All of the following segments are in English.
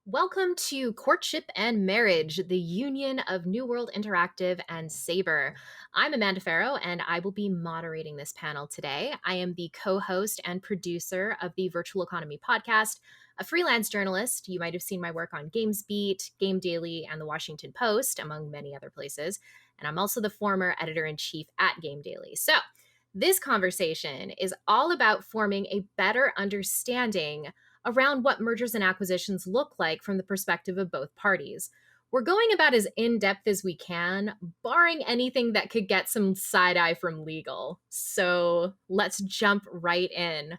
Welcome to Courtship and Marriage, the union of New World Interactive and Saber. I'm Amanda Farough, and I will be moderating this panel today. I am the co-host and producer of the Virtual Economy podcast, a freelance journalist. You might have seen my work on GamesBeat, Game Daily, and the Washington Post, among many other places. And I'm also the former editor-in-chief at Game Daily. So this conversation is all about forming a better understanding around what mergers and acquisitions look like from the perspective of both parties. We're going about as in-depth as we can, barring anything that could get some side-eye from legal. So let's jump right in.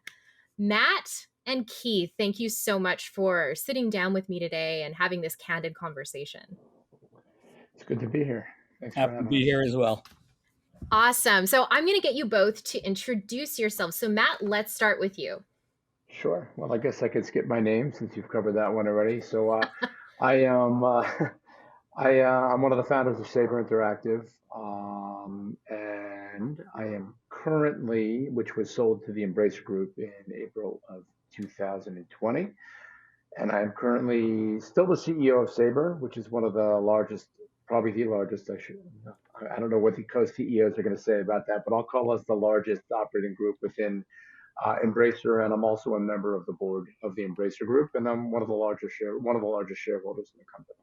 Matt and Keith, thank you so much for sitting down with me today and having this candid conversation. It's good to be here. Thanks for Happy to having be us. here as well. Awesome. So I'm going to get you both to introduce yourselves. So Matt, let's start with you. Sure. Well, I guess I could skip my name since you've covered that one already. So I am I'm one of the founders of Saber Interactive, and I am currently, which was sold to the Embracer Group in April of 2020, and I am currently still the CEO of Saber, which is one of the largest, probably the largest. I don't know what the co-CEOs are going to say about that, but I'll call us the largest operating group within Embracer, and I'm also a member of the board of the Embracer Group, and I'm one of the largest shareholders in the company.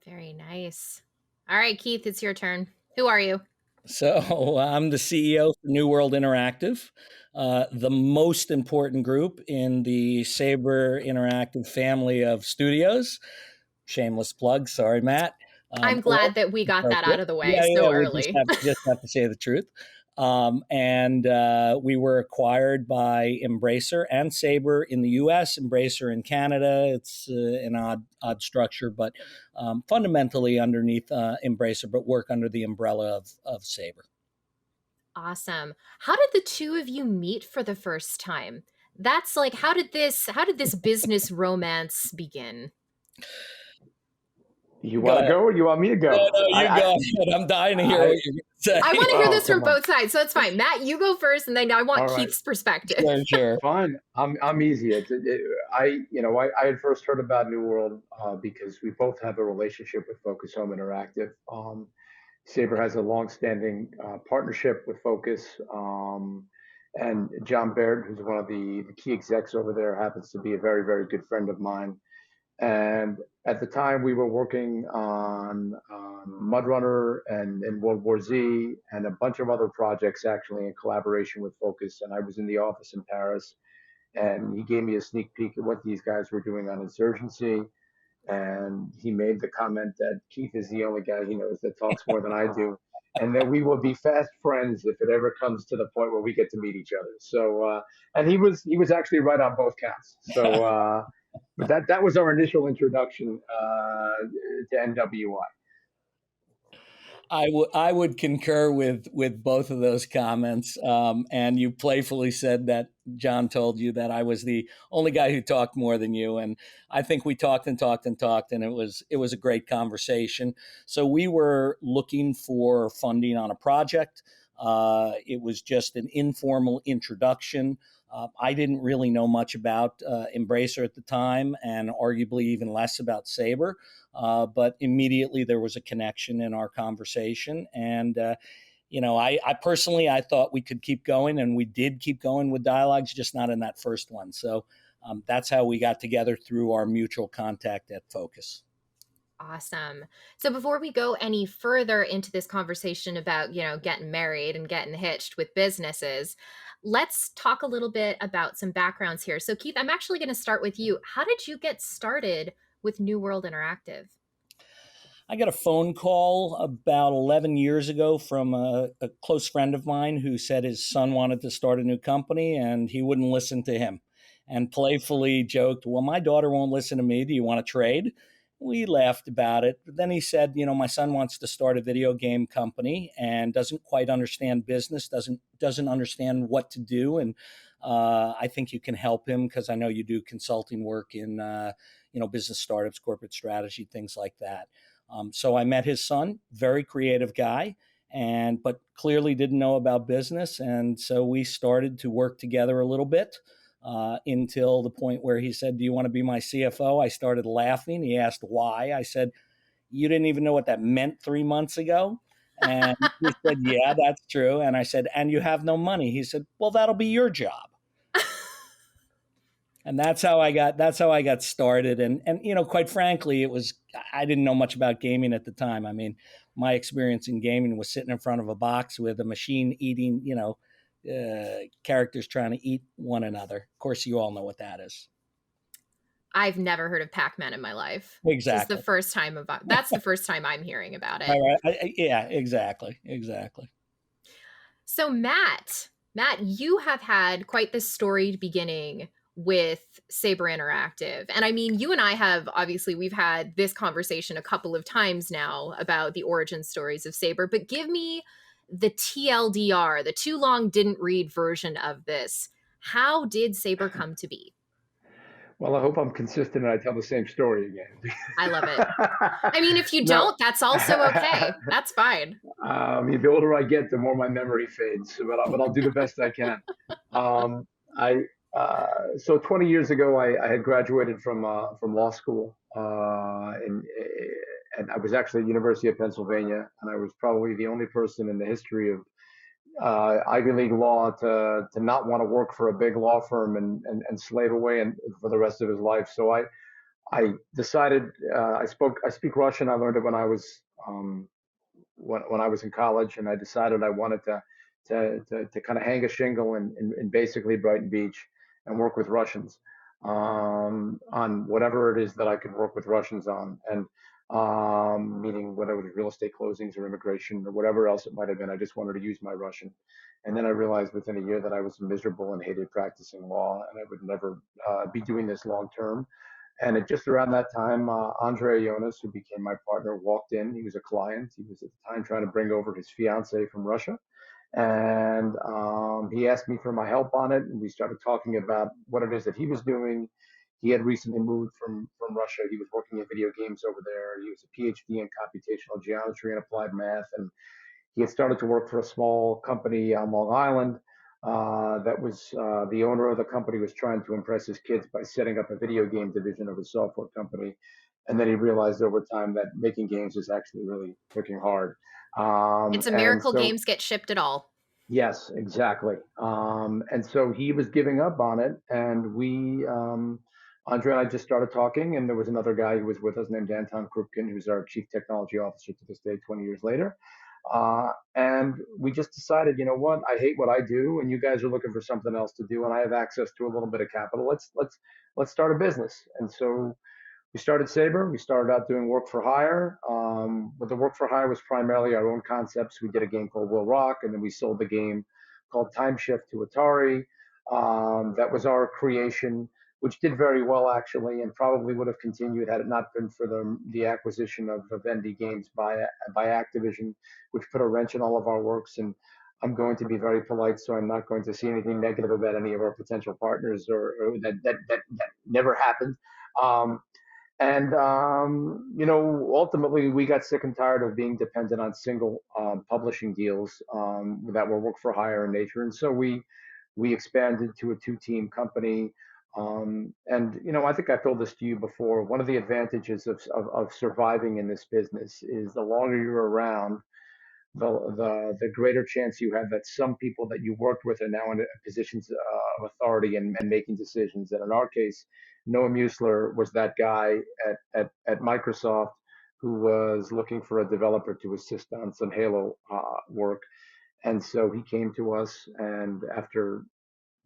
Very nice. All right, Keith, it's your turn. Who are you? So I'm the CEO for New World Interactive, the most important group in the Saber Interactive family of studios. Shameless plug. Sorry, Matt. I'm glad that we got that out of the way so early. We just have to say the truth. And we were acquired by Embracer and Saber in the U.S., Embracer in Canada. It's an odd structure, but fundamentally underneath Embracer, but work under the umbrella of Saber. Awesome. How did the two of you meet for the first time? That's like, how did this business romance begin? You want to go or you want me to go? No, you go ahead. I'm dying to hear what you're going to say. I want to hear this from both sides, so that's fine. Matt, you go first, and then I want Keith's perspective. Sure. Fine. I'm easy. I had first heard about New World because we both have a relationship with Focus Home Interactive. Saber has a long-standing partnership with Focus, and John Baird, who's one of the key execs over there, happens to be a very, very good friend of mine. And at the time, we were working on Mudrunner and World War Z and a bunch of other projects, actually, in collaboration with Focus. And I was in the office in Paris, and he gave me a sneak peek at what these guys were doing on Insurgency. And he made the comment that Keith is the only guy he knows that talks more than I do, and that we will be fast friends if it ever comes to the point where we get to meet each other. So, and he was actually right on both counts. So, but that was our initial introduction to NWI. I would concur with both of those comments. And you playfully said that John told you that I was the only guy who talked more than you. And I think we talked and talked and talked, and it was a great conversation. So we were looking for funding on a project. It was just an informal introduction. I didn't really know much about Embracer at the time, and arguably even less about Saber. But immediately there was a connection in our conversation. And, I personally, I thought we could keep going, and we did keep going with dialogues, just not in that first one. So that's how we got together through our mutual contact at Focus. Awesome. So before we go any further into this conversation about, getting married and getting hitched with businesses, let's talk a little bit about some backgrounds here. So Keith, I'm actually going to start with you. How did you get started with New World Interactive? I got a phone call about 11 years ago from a close friend of mine who said his son wanted to start a new company and he wouldn't listen to him, and playfully joked, well, my daughter won't listen to me. Do you want to trade? We laughed about it. But then he said, my son wants to start a video game company and doesn't quite understand business, doesn't understand what to do. And I think you can help him because I know you do consulting work in, business startups, corporate strategy, things like that. So I met his son, very creative guy, but clearly didn't know about business. And so we started to work together a little bit. until the point where he said, "Do you want to be my CFO?" I started laughing. He asked why. I said, "You didn't even know what that meant 3 months ago." And he said, "Yeah, that's true." And I said, "And you have no money." He said, "Well, that'll be your job." And that's how I got started. And quite frankly, I didn't know much about gaming at the time. I mean, my experience in gaming was sitting in front of a box with a machine eating, characters trying to eat one another. Of course, you all know what that is. I've never heard of Pac-Man in my life. This is the Exactly. first time that's the first time I'm hearing about it. All right. Yeah, exactly. So Matt, you have had quite the storied beginning with Saber Interactive. And I mean, you and I have obviously we've had this conversation a couple of times now about the origin stories of Saber, but give me the TLDR, the too long didn't read version of this. How did Saber come to be? Well, I hope I'm consistent and I tell the same story again. I love it. I mean, if you No. don't, that's also okay. That's fine. The older I get, the more my memory fades, but I'll do the best I can. Um, I So 20 years ago, I had graduated from law school, and I was actually at University of Pennsylvania, and I was probably the only person in the history of Ivy League law to not want to work for a big law firm and slave away and for the rest of his life. So I decided I speak Russian. I learned it when I was when I was in college, and I decided I wanted to kind of hang a shingle in basically Brighton Beach and work with Russians on whatever it is that I could work with Russians on, and meaning whether it was real estate closings or immigration or whatever else it might have been. I just wanted to use my Russian, and then I realized within a year that I was miserable and hated practicing law, and I would never be doing this long term. And at just around that time, Andre Jonas, who became my partner, walked in. He was a client. He was at the time trying to bring over his fiance from Russia. And he asked me for my help on it. And we started talking about what it is that he was doing. He had recently moved from Russia. He was working in video games over there. He was a PhD in computational geometry and applied math. And he had started to work for a small company on Long Island. That was The owner of the company was trying to impress his kids by setting up a video game division of a software company, and then he realized over time that making games is actually really freaking hard. It's a And miracle so games get shipped at all. Yes, exactly. And so he was giving up on it, and Andre and I just started talking, and there was another guy who was with us named Anton Krupkin, who's our chief technology officer to this day, 20 years later. And we just decided, you know what, I hate what I do, and you guys are looking for something else to do, and I have access to a little bit of capital. Let's start a business. And so we started Saber. We started out doing work for hire. But the work for hire was primarily our own concepts. We did a game called Will Rock, and then we sold the game called Time Shift to Atari. That was our creation, which did very well actually, and probably would have continued had it not been for the acquisition of Vivendi Games by Activision, which put a wrench in all of our works. And I'm going to be very polite, so I'm not going to see anything negative about any of our potential partners, or that never happened. Um, ultimately, we got sick and tired of being dependent on single publishing deals that were work for hire in nature, and so we expanded to a two-team company. I think I've told this to you before. One of the advantages of surviving in this business is the longer you're around, the greater chance you have that some people that you worked with are now in positions of authority and making decisions. And in our case, Noah Musler was that guy at Microsoft who was looking for a developer to assist on some Halo work. And so he came to us, and after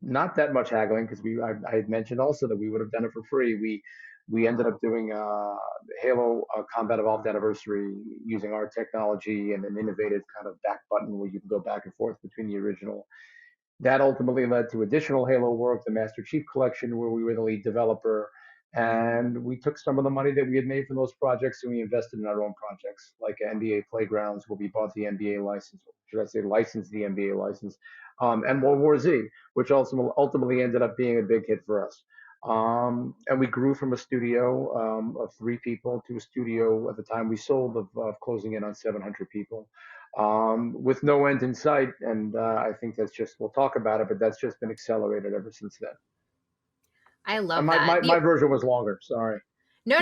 not that much haggling, because I had mentioned also that we would have done it for free. We ended up doing Halo Combat Evolved Anniversary using our technology and an innovative kind of back button where you can go back and forth between the original. That ultimately led to additional Halo work, the Master Chief Collection, where we were the lead developer. And we took some of the money that we had made from those projects and we invested in our own projects, like NBA Playgrounds, where we bought the NBA license, should I say, licensed the NBA license, and World War Z, which ultimately ended up being a big hit for us. And we grew from a studio of 3 people to a studio at the time we sold of closing in on 700 people, with no end in sight. And I think we'll talk about it, but that's just been accelerated ever since then. I love My, that. my, my version was longer. Sorry. No,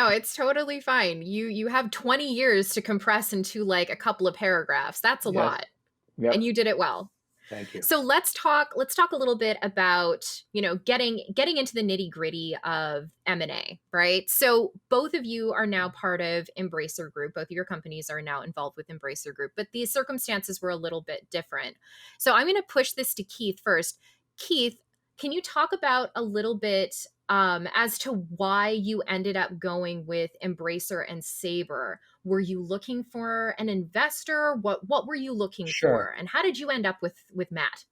it's totally fine. You have 20 years to compress into like a couple of paragraphs. That's a Yes. lot. And Yep. you did it well. Thank you. So let's talk a little bit about, getting into the nitty-gritty of M&A, right? So both of you are now part of Embracer Group. Both of your companies are now involved with Embracer Group, but these circumstances were a little bit different. So I'm going to push this to Keith first. Keith, can you talk about a little bit as to why you ended up going with Embracer and Saber? Were you looking for an investor? What were you looking Sure. for? And how did you end up with Matt?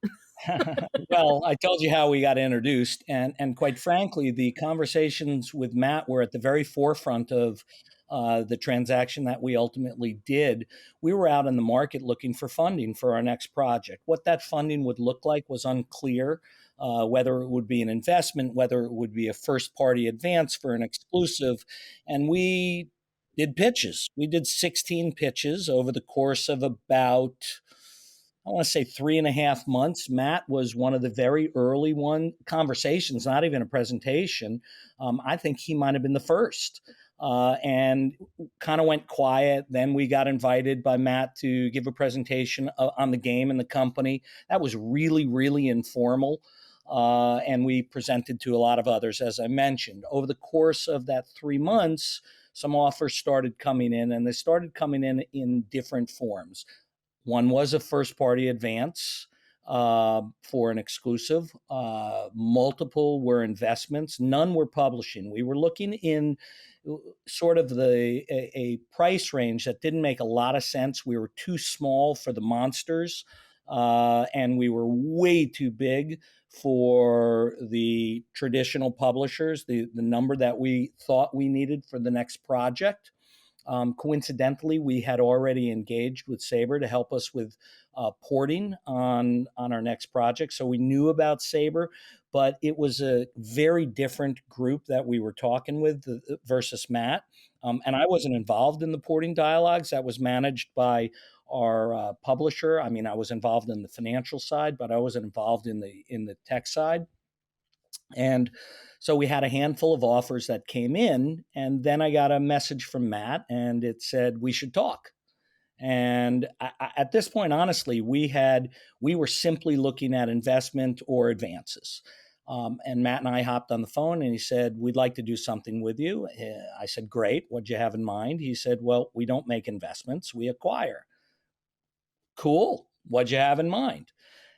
Well, I told you how we got introduced, and quite frankly, the conversations with Matt were at the very forefront of the transaction that we ultimately did. We were out in the market looking for funding for our next project. What that funding would look like was unclear. Whether it would be an investment, whether it would be a first party advance for an exclusive. And we did pitches. We did 16 pitches over the course of about, I want to say 3.5 months. Matt was one of the very early conversations, not even a presentation. I think he might have been the first. And kind of went quiet. Then we got invited by Matt to give a presentation on the game and the company. That was really, really informal. And we presented to a lot of others, as I mentioned. Over the course of that 3 months, some offers started coming in, and they started coming in different forms. One was a first party advance for an exclusive. Multiple were investments. None were publishing. We were looking in sort of a price range that didn't make a lot of sense. We were too small for the monsters, and we were way too big for the traditional publishers, the number that we thought we needed for the next project. Coincidentally, we had already engaged with Saber to help us with porting on our next project. So we knew about Saber, but it was a very different group that we were talking with versus Matt. And I wasn't involved in the porting dialogues. That was managed by our publisher. I mean, I was involved in the financial side, but I wasn't involved in the tech side. And so we had a handful of offers that came in, and then I got a message from Matt, and it said we should talk. And at this point, honestly, we were simply looking at investment or advances. And Matt and I hopped on the phone, and he said, "We'd like to do something with you." I said, "Great. What'd you have in mind?" He said, "Well, we don't make investments, we acquire." Cool. What'd you have in mind?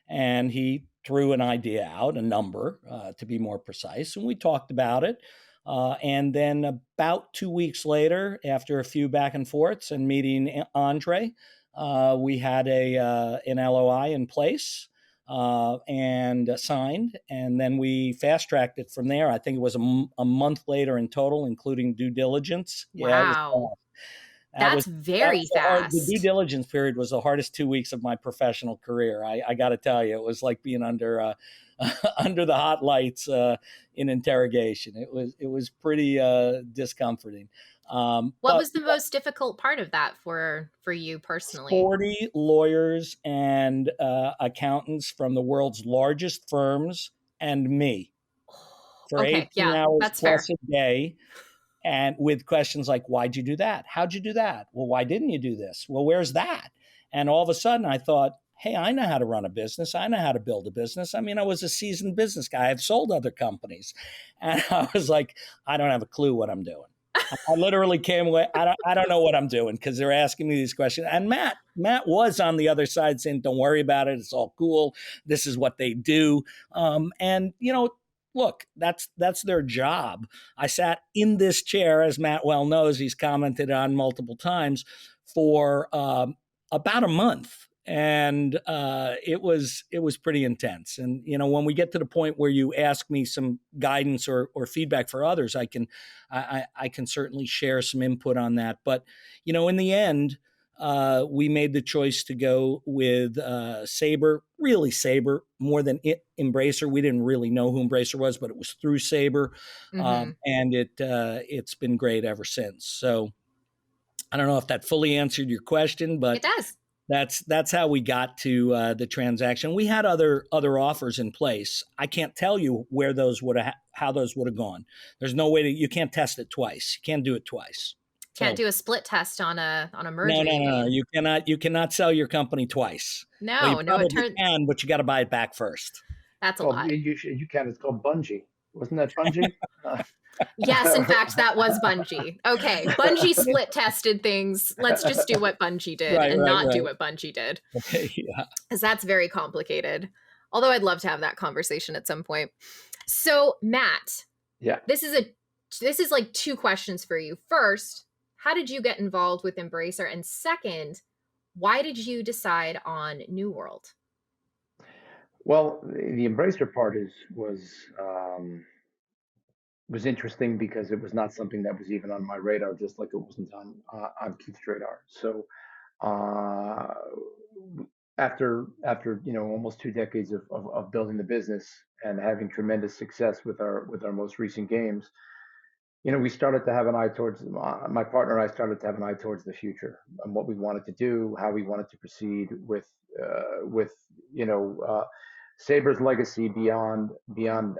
And he threw an idea out, a number to be more precise, and we talked about it. And then about 2 weeks later, after a few back and forths and meeting Andre, we had an LOI in place and signed, and then we fast tracked it from there. I think it was a month later in total, including due diligence. Yeah, it was Wow. that That's was that very was the due fast. diligence period was the hardest 2 weeks of my professional career. I got to tell you, it was like being under under the hot lights in interrogation. It was pretty discomforting. What But was the most difficult part of that for you personally? 40 lawyers and accountants from the world's largest firms and me for Okay, 18 yeah, hours that's plus fair. a day. And with questions like, why'd you do that? How'd you do that? Well, why didn't you do this? Well, where's that? And all of a sudden I thought, hey, I know how to run a business. I know how to build a business. I mean, I was a seasoned business guy. I've sold other companies. And I was like, I don't have a clue what I'm doing. I literally came away. I don't know what I'm doing because they're asking me these questions. And Matt was on the other side saying, "Don't worry about it. It's all cool. This is what they do." And look, that's their job. I sat in this chair, as Matt well knows. He's commented on multiple times for about a month. And it was pretty intense. And when we get to the point where you ask me some guidance or feedback for others, I can certainly share some input on that. But in the end, we made the choice to go with Saber, really Saber, more than Embracer. We didn't really know who Embracer was, but it was through Saber, Hmm. and it's been great ever since. So I don't know if that fully answered your question, It but does. That's how we got to the transaction. We had other offers in place. I can't tell you where those would have how those would have gone. There's no way you can't test it twice. You can't do it twice. Can't So do a split test on a no, merger, no, you no, no. mean? You cannot sell your company twice. Well, you No, it probably turns can, but you got to buy it back first. that's a Well, lot. you can. It's called Bungie. Wasn't that Bungie? Yes, in fact, that was Bungie. Okay, Bungie split tested things. Let's just do what Bungie did Right, and right, not do right. what Bungie did, Yeah. because that's very complicated. Although I'd love to have that conversation at some point. So, Matt, Yeah. this is like two questions for you. First, how did you get involved with Embracer? And second, why did you decide on New World? Well, the Embracer part was interesting because it was not something that was even on my radar, just like it wasn't on Keith's radar. So uh, after almost 2 decades of building the business and having tremendous success with our most recent games, we started to have an eye towards my partner and I started to have an eye towards the future and what we wanted to do, how we wanted to proceed with you know Saber's legacy beyond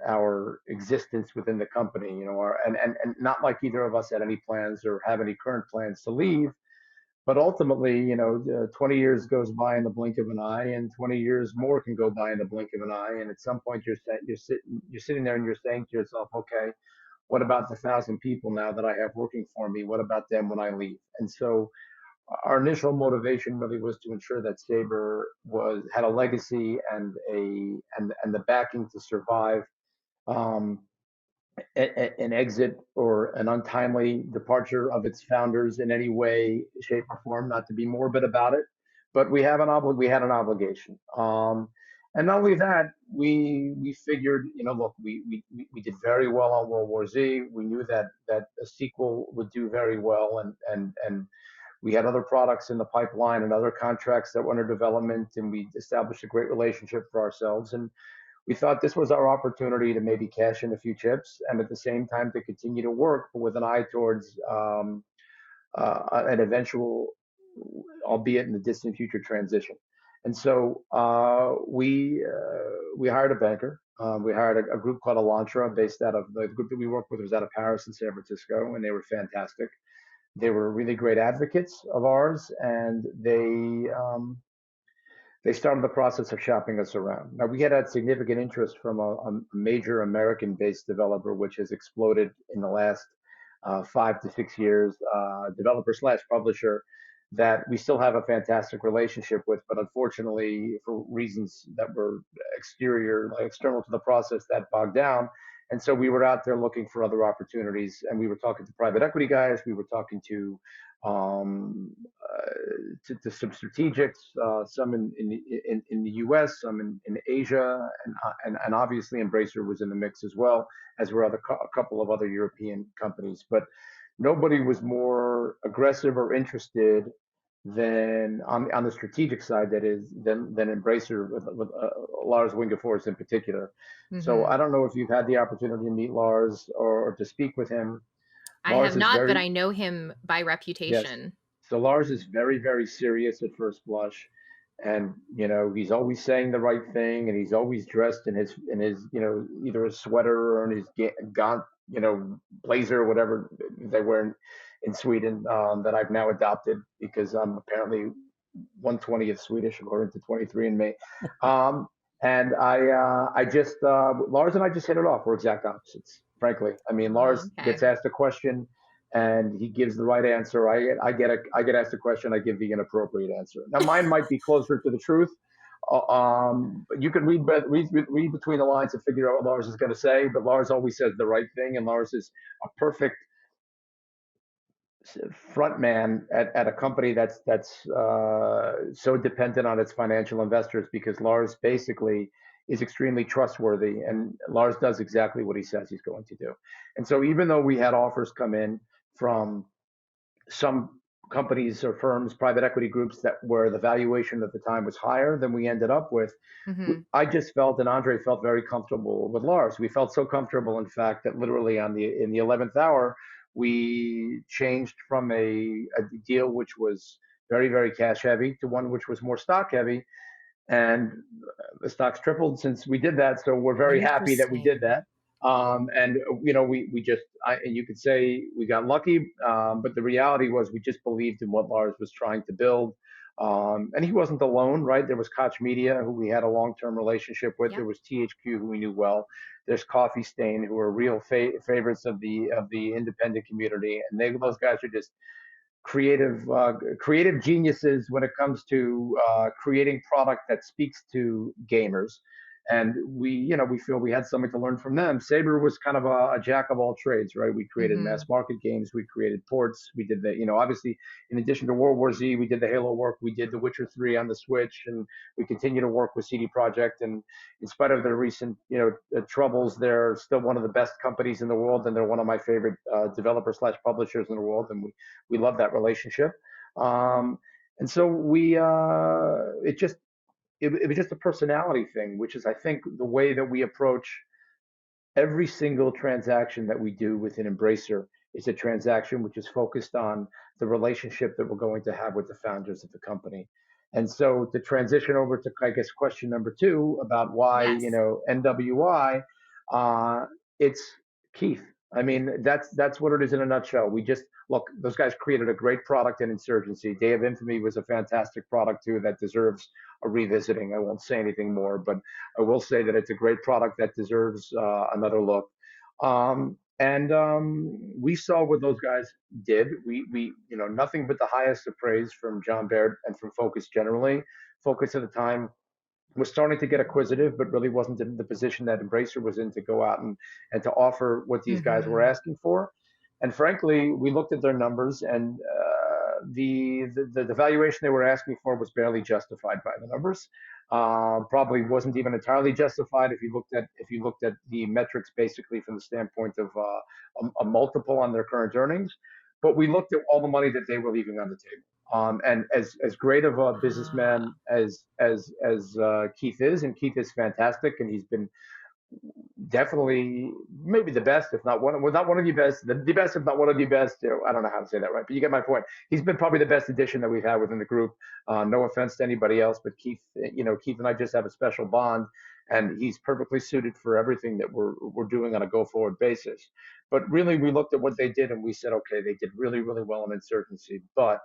our existence within the company. And not like either of us had any plans or have any current plans to leave. But ultimately, 20 years goes by in the blink of an eye, and 20 years more can go by in the blink of an eye. And at some point, you're sitting there and you're saying to yourself, okay, what about the 1,000 people now that I have working for me? What about them when I leave? And so our initial motivation really was to ensure that Saber had a legacy and the backing to survive um, an exit or an untimely departure of its founders in any way, shape, or form. Not to be morbid about it, but we had an obligation. And not only that, we figured, look, we did very well on World War Z. We knew that a sequel would do very well, and we had other products in the pipeline and other contracts that were under development, and we established a great relationship for ourselves. And we thought this was our opportunity to maybe cash in a few chips and at the same time to continue to work with an eye towards an eventual, albeit in the distant future, transition. And so we hired a banker. We hired a group called Elantra, based out of the group that we worked with was out of Paris and San Francisco, and they were fantastic. They were really great advocates of ours, and they started the process of shopping us around. Now, we had significant interest from a major American-based developer, which has exploded in the last 5 to 6 years, developer slash publisher that we still have a fantastic relationship with, but unfortunately, for reasons that were external to the process, that bogged down. And so we were out there looking for other opportunities, and we were talking to private equity guys. We were talking to some strategics, some in the U.S., some in Asia, and obviously Embracer was in the mix as well, as were a couple of other European companies. But nobody was more aggressive or interested than on the strategic side, that is, than Embracer with Lars Wingefors in particular. So I don't know if you've had the opportunity to meet Lars or to speak with him. I have Lars is not, but very I know him by Yes. reputation. So Lars is very, very serious at first blush, and he's always saying the right thing, and he's always dressed in his either a sweater or in his gaunt blazer or whatever they wear in Sweden, that I've now adopted because I'm apparently 1/20th Swedish according to 23andMe. And I just Lars and I just hit it off. We're exact opposites, frankly. I mean, Oh, Lars okay. gets asked a question and he gives the right answer. I get asked a question, I give the inappropriate answer. Now mine might be closer to the truth. But you can read between the lines and figure out what Lars is going to say. But Lars always says the right thing, and Lars is a perfect front man at a company that's so dependent on its financial investors, because Lars basically is extremely trustworthy, and Lars does exactly what he says he's going to do. And so even though we had offers come in from some companies or firms, private equity groups, that where the valuation at the time was higher than we ended up with, Mm-hmm. I just felt, and Andre felt very comfortable with Lars. We felt so comfortable, in fact, that literally in the 11th hour, we changed from a deal which was very, very cash heavy, to one which was more stock heavy. And the stocks tripled since we did that. So we're very happy that we did Interesting. that. And we just, and you could say we got lucky, but the reality was we just believed in what Lars was trying to build. And he wasn't alone, right? There was Koch Media, who we had a long-term relationship with. Yep. There was THQ, who we knew well. There's Coffee Stain, who are real favorites of the independent community, and those guys are just creative geniuses when it comes to creating product that speaks to gamers. And we feel we had something to learn from them. Saber was kind of a jack of all trades, right? We created Mm-hmm. mass market games, we created ports, we did obviously, in addition to World War Z, we did the Halo work, we did The Witcher 3 on the Switch, and we continue to work with CD Projekt. And in spite of their recent troubles, they're still one of the best companies in the world, and they're one of my favorite developers slash publishers in the world, and we love that relationship. And so it was just a personality thing, which is, I think, the way that we approach every single transaction that we do within Embracer is a transaction which is focused on the relationship that we're going to have with the founders of the company. And so to transition over to, I guess, question number two about why, Yes. NWI, it's Keith. I mean, that's what it is in a nutshell. We just look, those guys created a great product in Insurgency. Day of Infamy was a fantastic product too that deserves a revisiting. I won't say anything more, but I will say that it's a great product that deserves another look. And we saw what those guys did. We nothing but the highest of praise from John Baird and from Focus generally. Focus at the time was starting to get acquisitive, but really wasn't in the position that Embracer was in to go out and to offer what these guys were Mm-hmm. asking for. And frankly, we looked at their numbers, and the valuation they were asking for was barely justified by the numbers. Probably wasn't even entirely justified if you looked at the metrics basically from the standpoint of a multiple on their current earnings. But we looked at all the money that they were leaving on the table. And as great of a businessman as Keith is, and Keith is fantastic, and he's been definitely maybe the best, if not one, well, not one of the best, the best, if not one of the best. I don't know how to say that right, but you get my point. He's been probably the best addition that we've had within the group. No offense to anybody else, but Keith, Keith and I just have a special bond, and he's perfectly suited for everything that we're doing on a go forward basis. But really, we looked at what they did and we said, okay, they did really, really well in Insurgency, but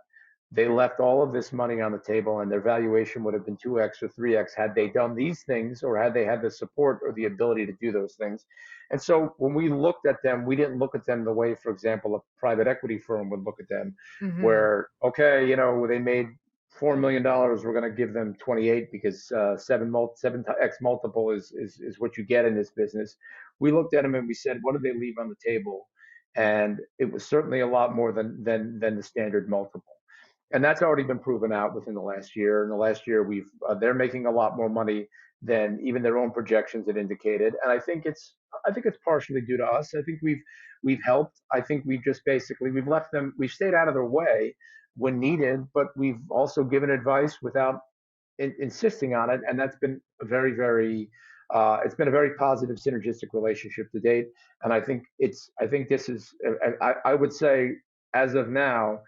they left all of this money on the table, and their valuation would have been 2x or 3x had they done these things, or had they had the support or the ability to do those things. And so when we looked at them, we didn't look at them the way, for example, a private equity firm would look at them, Mm-hmm. where, okay, they made $4 million, we're going to give them 28 because 7x multiple is what you get in this business. We looked at them and we said, what did they leave on the table? And it was certainly a lot more than the standard multiple, and that's already been proven out within the last year. In the last year, they're making a lot more money than even their own projections had indicated, and I think it's partially due to us. I think we've helped. I think we've left them. We've stayed out of their way when needed, but we've also given advice without insisting on it, and that's been a very, very it's been a very positive synergistic relationship to date. And I think this is, I would say, as of now,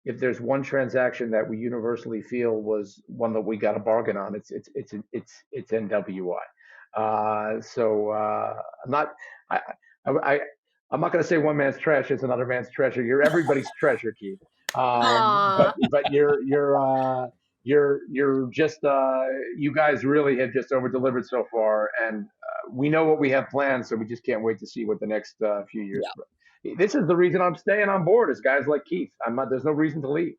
if there's one transaction that we universally feel was one that we got a bargain on, it's NWI. I'm not I, I I'm not going to say one man's trash is another man's treasure. You're everybody's treasure, Keith. Aw. But you're just you guys really have just over delivered so far, and we know what we have planned, so we just can't wait to see what the next few years. Yeah. This is the reason I'm staying on board, is guys like Keith. I'm not. There's no reason to leave.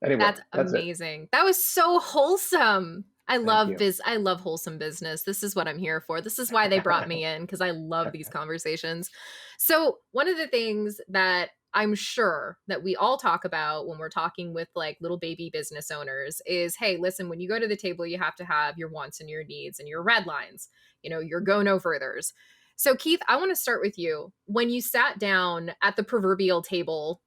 Anyway, That's that's it. amazing. That was so wholesome. I Thank love you. I love wholesome business. This is what I'm here for. This is why they brought me in, because I love these conversations. So, one of the things that I'm sure that we all talk about when we're talking with like little baby business owners is, hey, listen, when you go to the table, you have to have your wants and your needs and your red lines, your go no furthers. So, Keith, I want to start with you. When you sat down at the proverbial table,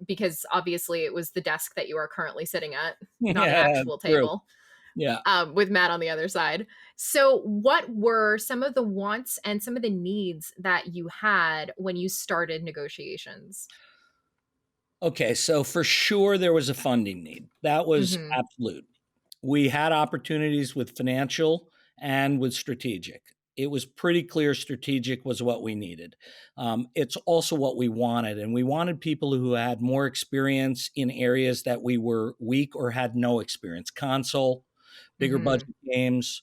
because obviously it was the desk that you are currently sitting at, not an Yeah, actual true. table, Yeah. with Matt on the other side. So, what were some of the wants and some of the needs that you had when you started negotiations? Okay, so for sure there was a funding need. That was Mm-hmm. absolute. We had opportunities with financial and with strategic. It was pretty clear strategic was what we needed. It's also what we wanted. And we wanted people who had more experience in areas that we were weak or had no experience. Console, bigger Mm-hmm. budget games,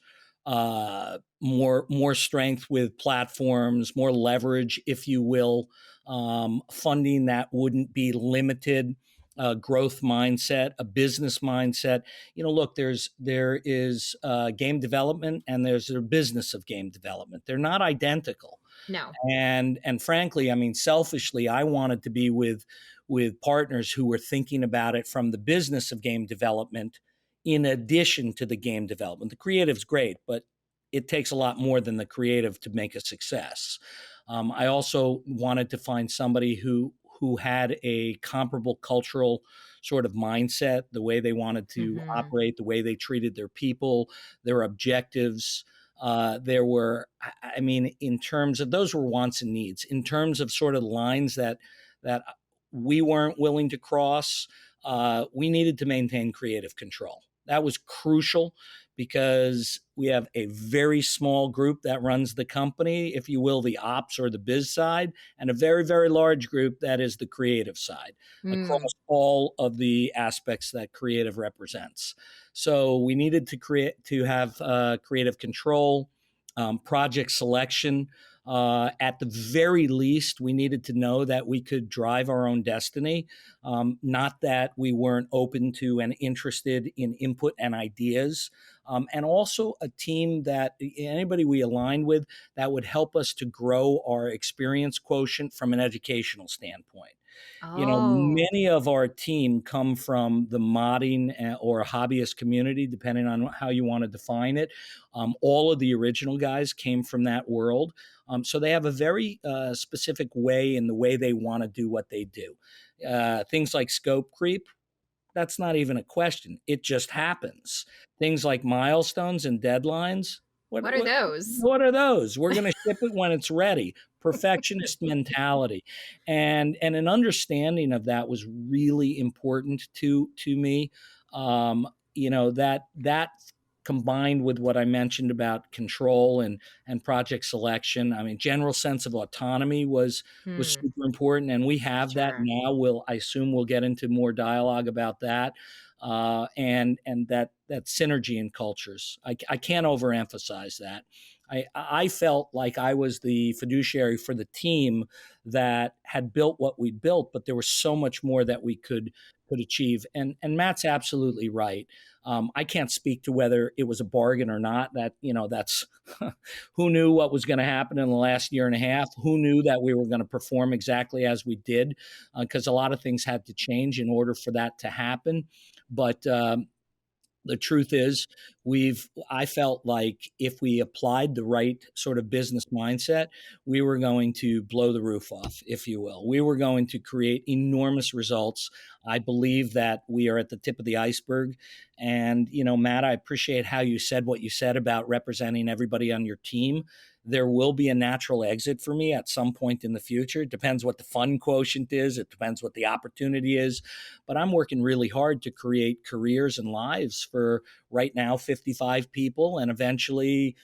more strength with platforms, more leverage, if you will, funding that wouldn't be limited, growth mindset, a business mindset. Look, there is game development and there's a business of game development. They're not identical. No. And frankly, I mean, selfishly, I wanted to be with partners who were thinking about it from the business of game development in addition to the game development. The creative's great, but it takes a lot more than the creative to make a success. I also wanted to find somebody who had a comparable cultural sort of mindset, the way they wanted to Mm-hmm. operate, the way they treated their people, their objectives. There were, I mean, in terms of those were wants and needs. In terms of sort of lines that we weren't willing to cross, we needed to maintain creative control. That was crucial because we have a very small group that runs the company, if you will, the ops or the biz side, and a very, very large group that is the creative side Mm. across all of the aspects that creative represents. So we needed to have creative control, project selection. At the very least, we needed to know that we could drive our own destiny, not that we weren't open to and interested in input and ideas. And also a team that anybody we aligned with that would help us to grow our experience quotient from an educational standpoint. Oh. Many of our team come from the modding or hobbyist community, depending on how you want to define it. All of the original guys came from that world. So they have a very specific way in the way they want to do what they do. Things like scope creep, that's not even a question. It just happens. Things like milestones and deadlines. What What are what those? what are those? We're going to ship it when it's ready. Perfectionist mentality, and an understanding of that was really important to me. That combined with what I mentioned about control and project selection. I mean, general sense of autonomy was Hmm. super important, and we have that Sure. now. I assume we'll get into more dialogue about that, and that synergy in cultures. I can't overemphasize that. I felt like I was the fiduciary for the team that had built what we built, but there was so much more that we could achieve. And Matt's absolutely right. I can't speak to whether it was a bargain or not. That's who knew what was going to happen in the last year and a half. Who knew that we were going to perform exactly as we did? Because a lot of things had to change in order for that to happen. But the truth is, I felt like if we applied the right sort of business mindset, we were going to blow the roof off, if you will. We were going to create enormous results. I believe that we are at the tip of the iceberg. And, Matt, I appreciate how you said what you said about representing everybody on your team. There will be a natural exit for me at some point in the future. It depends what the fun quotient is. It depends what the opportunity is. But I'm working really hard to create careers and lives for right now 55 people, and eventually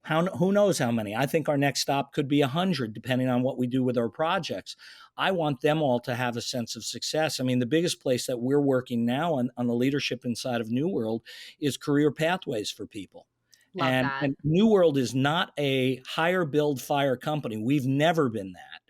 who knows how many. I think our next stop could be 100, depending on what we do with our projects. I want them all to have a sense of success. I mean, the biggest place that we're working now on the leadership inside of New World is career pathways for people. Love that. And New World is not a hire, build, fire company. We've never been that.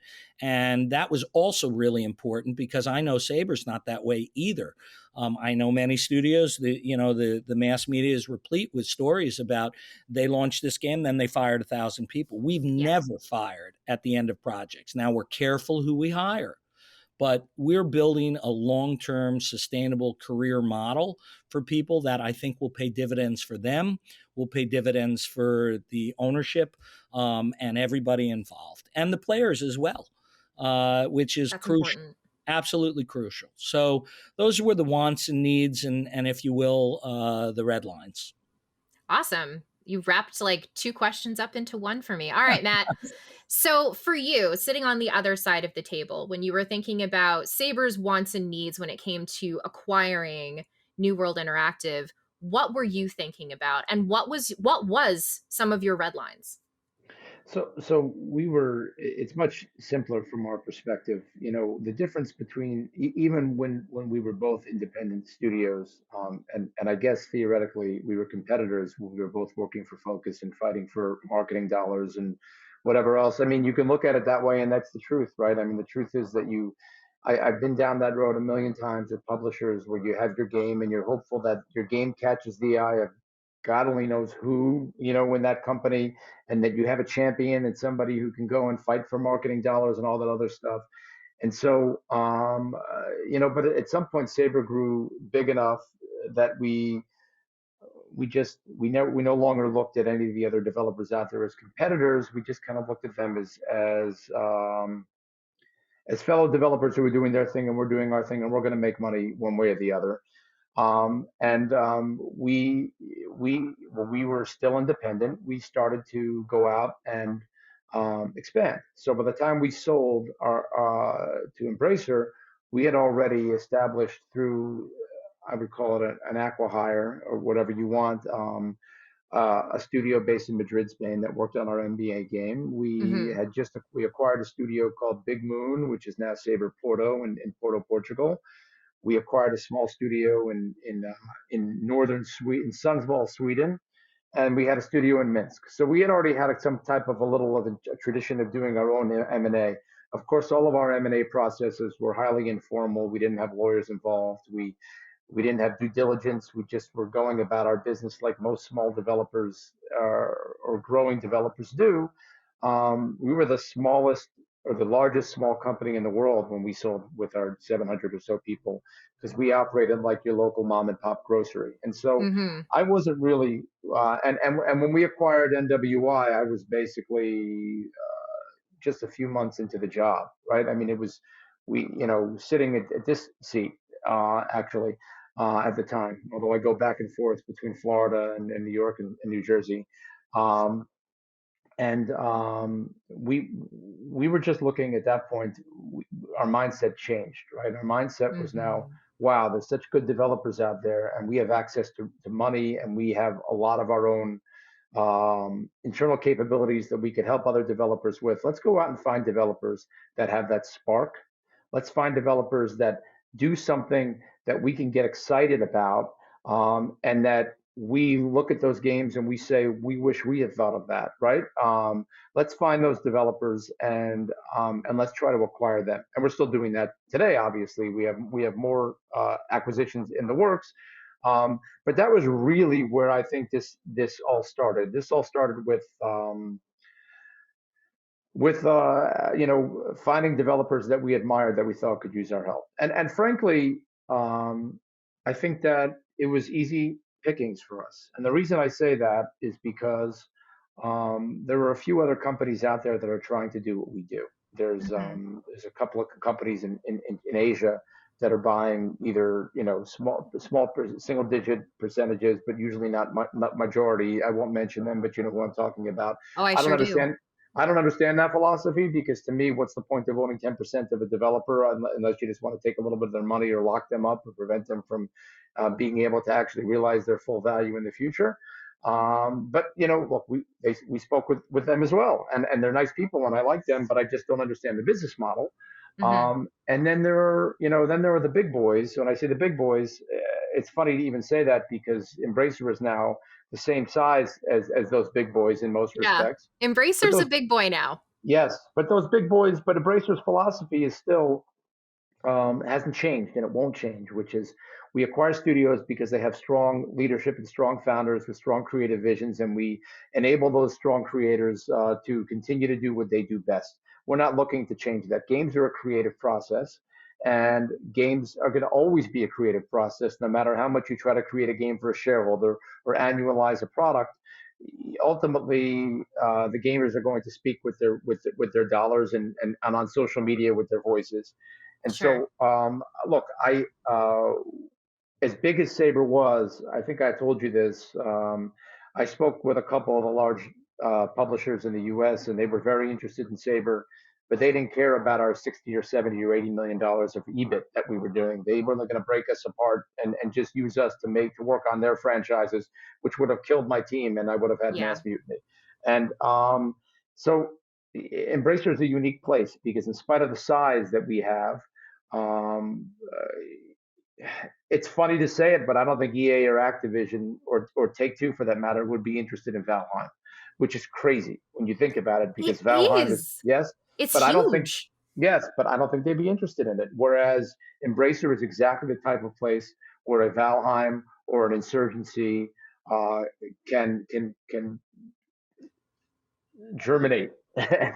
And that was also really important because I know Saber's not that way either. I know many studios, the mass media is replete with stories about they launched this game, then they fired 1,000 people. We've Yeah. never fired at the end of projects. Now we're careful who we hire, but we're building a long-term sustainable career model for people that I think will pay dividends for them, will pay dividends for the ownership, and everybody involved, and the players as well, which is That's crucial, important. absolutely crucial. So those were the wants and needs, and if you will, the red lines. Awesome. You wrapped like two questions up into one for me. All right, Matt. So, for you, sitting on the other side of the table, when you were thinking about Saber's wants and needs when it came to acquiring New World Interactive, what were you thinking about, and what was some of your red lines? So we were. It's much simpler from our perspective. The difference between even when we were both independent studios, and I guess theoretically we were competitors. We were both working for Focus and fighting for marketing dollars and whatever else. I mean, you can look at it that way, and that's the truth, right? I mean, the truth is that I've been down that road a million times with publishers where you have your game and you're hopeful that your game catches the eye of God only knows who, in that company, and that you have a champion and somebody who can go and fight for marketing dollars and all that other stuff. And so, but at some point, Saber grew big enough that we no longer looked at any of the other developers out there as competitors. We just kind of looked at them as fellow developers who were doing their thing and we're doing our thing, and we're going to make money one way or the other. When we were still independent, we started to go out and expand. So by the time we sold our to Embracer, we had already established through, I would call it an acqui-hire or whatever you want, a studio based in Madrid, Spain, that worked on our NBA game. Hmm. We acquired a studio called Big Moon, which is now Saber Porto in Porto, Portugal. We acquired a small studio in northern Sweden, Sundsvall, Sweden, and we had a studio in Minsk. So we had already had some type of a little of a tradition of doing our own M&A. Of course, all of our M&A processes were highly informal. We didn't have lawyers involved. We didn't have due diligence. We just were going about our business like most small developers or growing developers do. We were the smallest or the largest small company in the world when we sold with our 700 or so people, because we operated like your local mom and pop grocery. And so Hmm. I wasn't really, and when we acquired NWI, I was basically just a few months into the job, right? I mean, it was sitting at this seat actually at the time. Although I go back and forth between Florida and New York and New Jersey, um, and we were just looking at that point. Our mindset changed, right? Our mindset was now, Hmm. wow, there's such good developers out there, and we have access to money, and we have a lot of our own internal capabilities that we could help other developers with. Let's go out and find developers that have that spark. Let's find developers that do something that we can get excited about, and that we look at those games and we say, we wish we had thought of that, right? Let's find those developers and let's try to acquire them. And we're still doing that today. Obviously, we have more acquisitions in the works. But that was really where I think this all started. This all started with finding developers that we admired that we thought could use our help. And frankly, I think that it was easy pickings for us. And the reason I say that is because there are a few other companies out there that are trying to do what we do. Hmm. There's a couple of companies in Asia that are buying either small single digit percentages, but usually not majority. I won't mention them, but you know who I'm talking about. Oh, I I don't sure do. understand. I don't understand that philosophy, because to me, what's the point of owning 10% of a developer unless you just want to take a little bit of their money or lock them up or prevent them from being able to actually realize their full value in the future. But look, we spoke with them as well, and they're nice people, and I like them, but I just don't understand the business model. Hmm. And then there are the big boys. When I say the big boys, it's funny to even say that because Embracer is now the same size as those big boys in most Yeah. respects. But Embracer's a those big boy now. Yes, but those big boys, but Embracer's philosophy is still hasn't changed, and it won't change, which is we acquire studios because they have strong leadership and strong founders with strong creative visions, and we enable those strong creators to continue to do what they do best. We're not looking to change that. Games are a creative process, and games are going to always be a creative process, no matter how much you try to create a game for a shareholder or annualize a product. Ultimately, the gamers are going to speak with their dollars and on social media with their voices. And Sure. so, look, as big as Saber was, I think I told you this. I spoke with a couple of the large publishers in the U.S. and they were very interested in Saber, but they didn't care about our 60 or 70 or $80 million of EBIT that we were doing. They were going to break us apart and just use us to work on their franchises, which would have killed my team and I would have had Yeah. mass mutiny. And so Embracer is a unique place because in spite of the size that we have, um, it's funny to say it, but I don't think EA or Activision or Take Two for that matter would be interested in Valheim, which is crazy when you think about it It because Valheim is, is. yes, It's but I don't think, huge. yes, but I don't think they'd be interested in it. Whereas Embracer is exactly the type of place where a Valheim or an Insurgency uh, can germinate,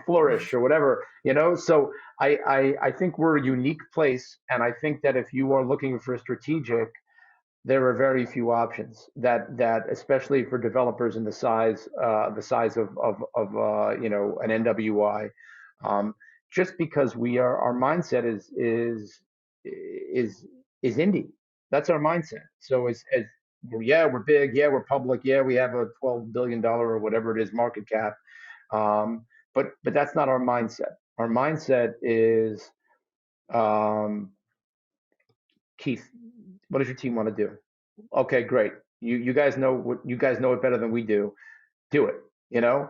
flourish, or whatever, you know. So I think we're a unique place, and I think that if you are looking for a strategic, there are very few options that especially for developers in the size of an NWI, um, just because we are our mindset is is indie. That's our mindset. So as yeah, we're big, yeah, we're public, yeah, we have a $12 billion or whatever it is market cap, but that's not our mindset. Our mindset is, um, Keith, what does your team want to do? Okay, great. You guys know what you guys know it better than we do it, you know.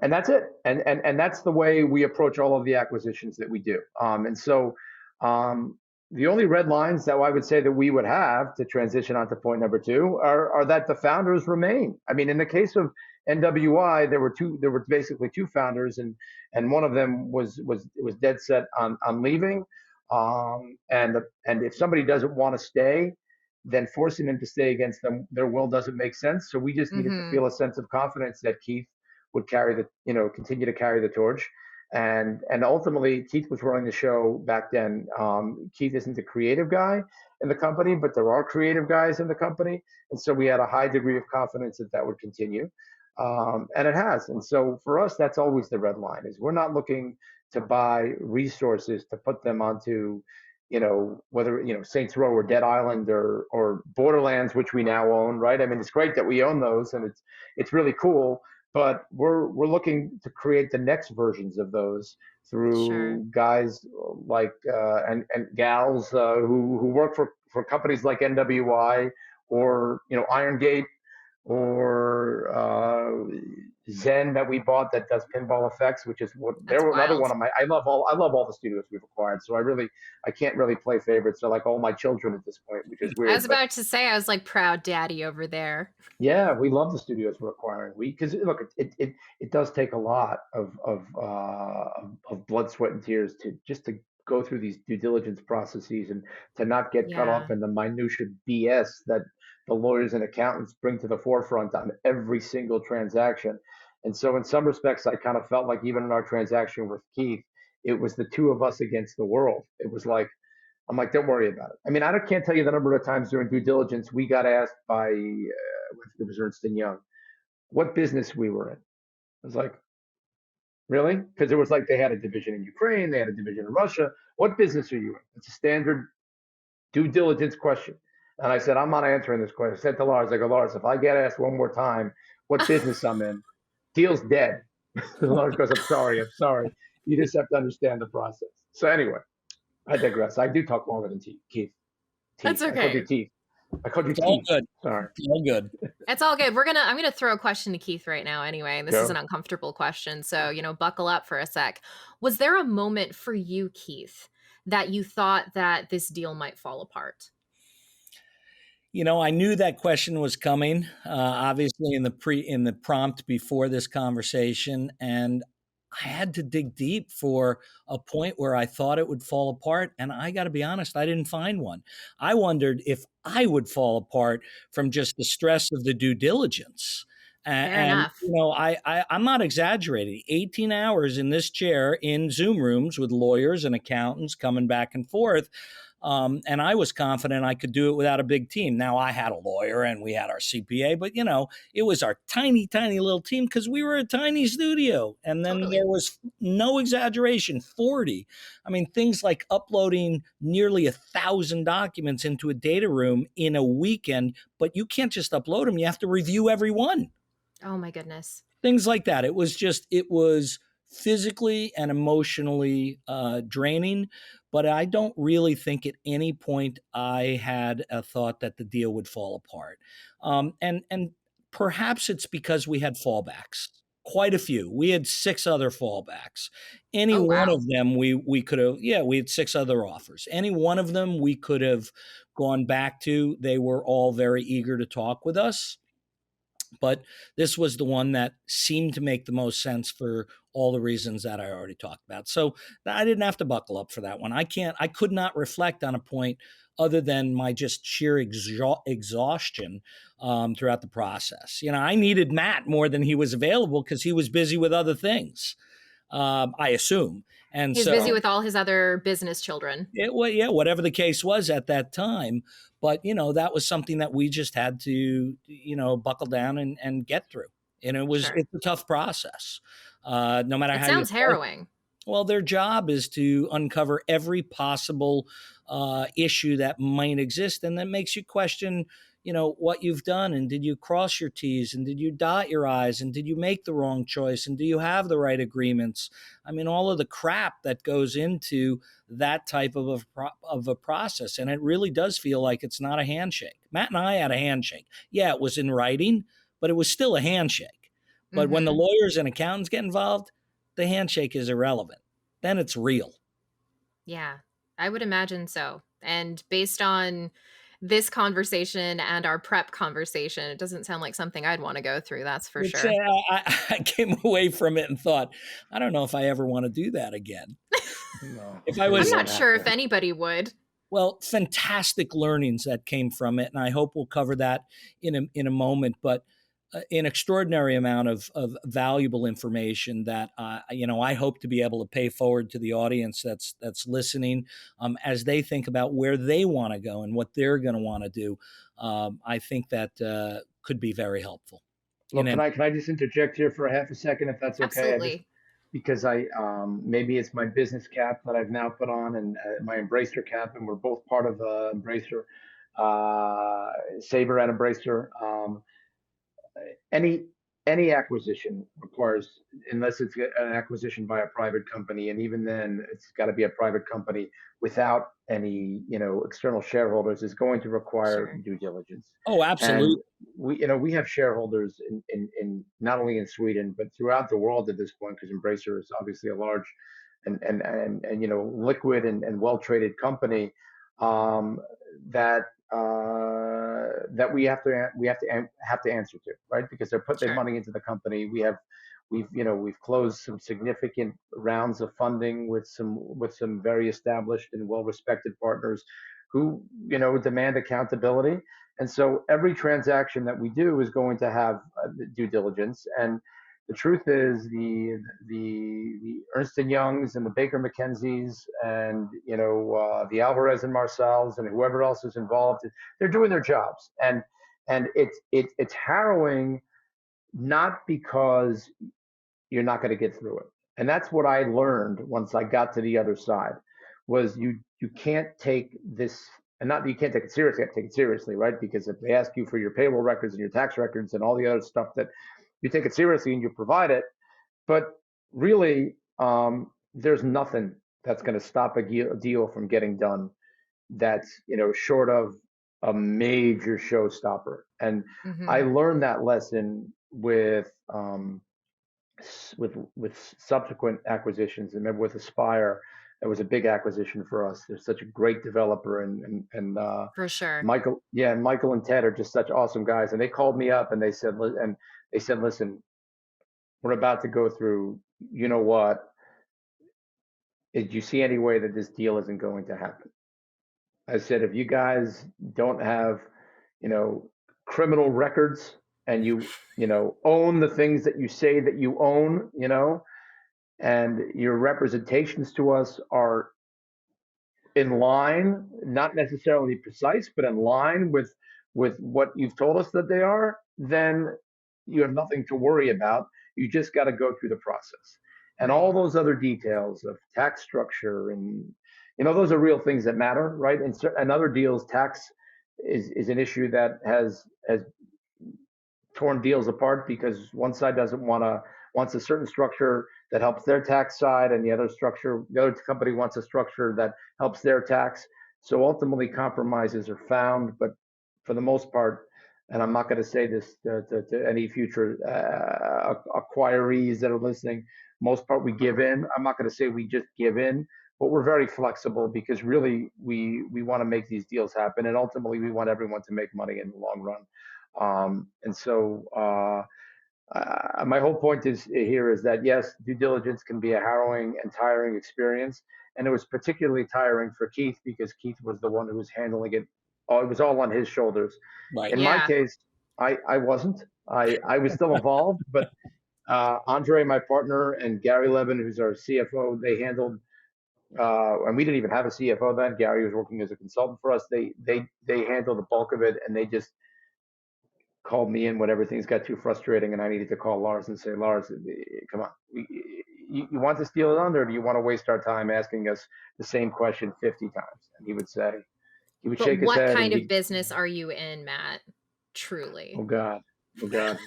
And that's it. And that's the way we approach all of the acquisitions that we do. And so um, the only red lines that I would say that we would have to transition on to point number two are that the founders remain. I mean, in the case of NWI, there were basically two founders, and one of them was dead set on leaving. And if somebody doesn't want to stay, then forcing them to stay against their will doesn't make sense. So we just needed to Mm-hmm. feel a sense of confidence that Keith would continue to carry the torch. And ultimately, Keith was running the show back then. Keith isn't the creative guy in the company, but there are creative guys in the company, and so we had a high degree of confidence that that would continue, and it has. And so for us, that's always the red line: is we're not looking to buy resources to put them onto, whether, Saints Row or Dead Island or Borderlands, which we now own, right? I mean, it's great that we own those, and it's really cool. But we're looking to create the next versions of those Sure. through guys like and gals who work for companies like NWI or Iron Gate or Zen that we bought that does pinball effects, which is what they That's were another wild. one of my. I love all the studios we've acquired, so I can't really play favorites. They're like all my children at this point, which is I was weird, but about to say, I was like proud daddy over there. yeah, we love the studios we're acquiring. Because look, it does take a lot of blood, sweat, and tears to go through these due diligence processes and to not get cut Yeah. off in the minutia BS that the lawyers and accountants bring to the forefront on every single transaction. And so, in some respects, I kind of felt like even in our transaction with Keith, it was the two of us against the world. It was like I'm like, don't worry about it. I mean, can't tell you the number of times during due diligence we got asked by it was Ernst and Young what business we were in. I was like, really? Because it was like they had a division in Ukraine, they had a division in Russia. What business are you in? It's a standard due diligence question. And I said, I'm not answering this question. I said to Lars, I go, Lars, if I get asked one more time what business I'm in, deal's dead. Lars goes, I'm sorry, I'm sorry. You just have to understand the process. So anyway, I digress. I do talk longer than Keith. That's Teeth. I called you okay. teeth. I called you It's all teeth. good. Sorry. It's all good. It's all good. I'm gonna throw a question to Keith right now anyway. This is an Go. uncomfortable question, so buckle up for a sec. Was there a moment for you, Keith, that you thought that this deal might fall apart? I knew that question was coming, obviously in the prompt before this conversation, and I had to dig deep for a point where I thought it would fall apart, and I got to be honest, I didn't find one. I wondered if I would fall apart from just the stress of the due diligence. Fair And enough. I'm not exaggerating. 18 hours in this chair in Zoom rooms with lawyers and accountants coming back and forth. And I was confident I could do it without a big team. Now I had a lawyer and we had our CPA, but it was our tiny, tiny little team because we were a tiny studio. And then there Totally. was, no exaggeration, 40. I mean, things like uploading nearly 1,000 documents into a data room in a weekend, but you can't just upload them. You have to review every one. Oh my goodness. Things like that. It was physically and emotionally draining, but I don't really think at any point I had a thought that the deal would fall apart. And perhaps it's because we had fallbacks, quite a few. We had 6 other fallbacks. Any Oh one wow. of them we could have, yeah, we had 6 other offers. Any one of them we could have gone back to. They were all very eager to talk with us, but this was the one that seemed to make the most sense for all the reasons that I already talked about. So I didn't have to buckle up for that one. I could not reflect on a point other than my just sheer exhaustion throughout the process. I needed Matt more than he was available because he was busy with other things, I assume. And He's busy so with all his other business children. yeah, whatever the case was at that time. But, that was something that we just had to, buckle down and get through. And Sure. it's a tough process. No matter It how you sounds harrowing. well, their job is to uncover every possible issue that might exist, and that makes you question, what you've done, and did you cross your T's, and did you dot your I's, and did you make the wrong choice, and do you have the right agreements? I mean, all of the crap that goes into that type of a process, and it really does feel like it's not a handshake. Matt and I had a handshake. Yeah, it was in writing, but it was still a handshake. But when the Mm-hmm. lawyers and accountants get involved, the handshake is irrelevant. Then it's real. Yeah, I would imagine so. And based on this conversation and our prep conversation, it doesn't sound like something I'd want to go through, that's for It's sure. I came away from it and thought, I don't know if I ever want to do that again. No, If I'm I sure I'm you was not won't have sure to. if anybody would. Well, fantastic learnings that came from it, and I hope we'll cover that in a moment. But an extraordinary amount of valuable information that I hope to be able to pay forward to the audience that's listening, as they think about where they want to go and what they're going to want to do. I think that could be very helpful. Well, In can an, I just interject here for a half a second, if that's okay? I just Absolutely. because I maybe it's my business cap that I've now put on, and my Embracer cap, and we're both part of Embracer, Saber and Embracer. Any any acquisition requires, unless it's an acquisition by a private company, and even then it's got to be a private company without any external shareholders, is going to require Sure. due diligence. oh, And absolutely, we have shareholders in not only in Sweden but throughout the world at this point, because Embracer is obviously a large and liquid and well traded company, um, that that we have to answer to, right? Because they're put their Sure. money into the company. We've closed some significant rounds of funding with some very established and well respected partners who demand accountability. And so every transaction that we do is going to have due diligence. And the truth is, the Ernst and Youngs and the Baker McKenzies and the Alvarez and Marsals and whoever else is involved, they're doing their jobs. And it's harrowing, not because you're not going to get through it. And that's what I learned once I got to the other side, was you can't take this, and not that you can't take it seriously, you have to take it seriously, right? Because if they ask you for your payroll records and your tax records and all the other stuff, that you take it seriously and you provide it. But really, there's nothing that's going to stop a deal from getting done, that's short of a major showstopper. And I Mm-hmm. learned that lesson with subsequent acquisitions. And remember with Aspire, that was a big acquisition for us. They're such a great developer, and For sure. Michael, yeah, and Michael and Ted are just such awesome guys. And they called me up and they said, listen, we're about to go through. You know what? Did you see any way that this deal isn't going to happen? I said, if you guys don't have, you know, criminal records and you own the things that you say that you own, and your representations to us are in line, not necessarily precise, but in line with what you've told us that they are, then you have nothing to worry about. You just got to go through the process. And all Right. those other details of tax structure and those are real things that matter, right? And other deals, tax is an issue that has torn deals apart because one side doesn't wants a certain structure that helps their tax side, and the other company wants a structure that helps their tax. So ultimately, compromises are found, but for the most part, and I'm not going to say this to any future acquirees that are listening, most part we give in. I'm not going to say we just give in, but we're very flexible because really we want to make these deals happen, and ultimately we want everyone to make money in the long run. And so my whole point is that yes, due diligence can be a harrowing and tiring experience, and it was particularly tiring for Keith because Keith was the one who was handling it. It was all on his shoulders. Right. In my Yeah. case, I wasn't. I was still involved, but Andre, my partner, and Gary Levin, who's our CFO, they handled. And we didn't even have a CFO then. Gary was working as a consultant for us. They handled the bulk of it, and they just called me in whenever things got too frustrating and I needed to call Lars and say, Lars, come on, you want this deal done, or do you want to waste our time asking us the same question 50 times? And he would But shake his what head kind and of be, business are you in, Matt? Truly. oh God, oh God.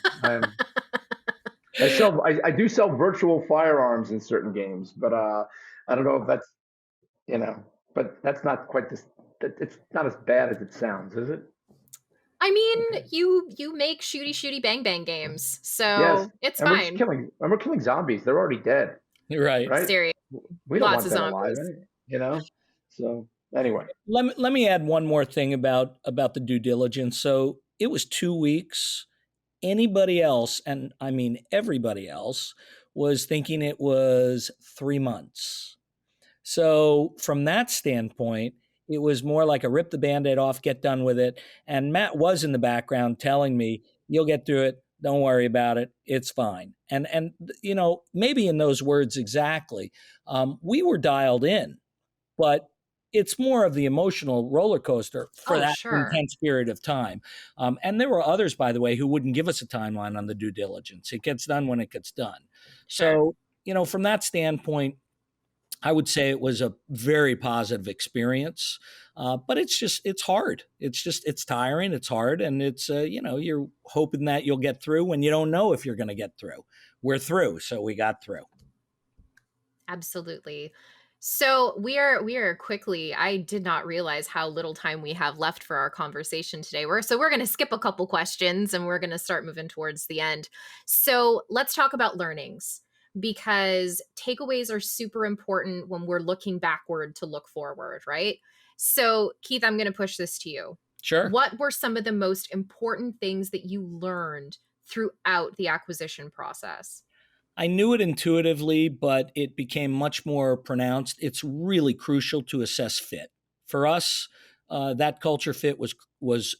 I do sell virtual firearms in certain games, but I don't know if that's, but that's not quite this, it's not as bad as it sounds, is it? I mean, Okay. you make shooty bang bang games, Yes. so it's And fine. we're killing zombies. They're already dead. Right. Right? Serious. We don't Lots want of them alive, zombies. So anyway, Let me add one more thing about the due diligence. So it was 2 weeks. Anybody else, and I mean everybody else, was thinking it was 3 months. So from that standpoint, it was more like a rip the Band-Aid off, get done with it. And Matt was in the background telling me, you'll get through it. Don't worry about it. It's fine. And maybe in those words exactly, we were dialed in, but it's more of the emotional roller coaster for Oh, that sure. intense period of time. And there were others, by the way, who wouldn't give us a timeline on the due diligence. It gets done when it gets done. Sure. So, from that standpoint, I would say it was a very positive experience, but it's hard. It's tiring. It's hard. And you're hoping that you'll get through when you don't know if you're going to get through. We're through. So we got through. Absolutely. So we are quickly, I did not realize how little time we have left for our conversation today. We're going to skip a couple questions and we're going to start moving towards the end. So let's talk about learnings, because takeaways are super important when we're looking backward to look forward, right? So Keith, I'm going to push this to you. Sure. What were some of the most important things that you learned throughout the acquisition process? I knew it intuitively, but it became much more pronounced. It's really crucial to assess fit. For us, that culture fit was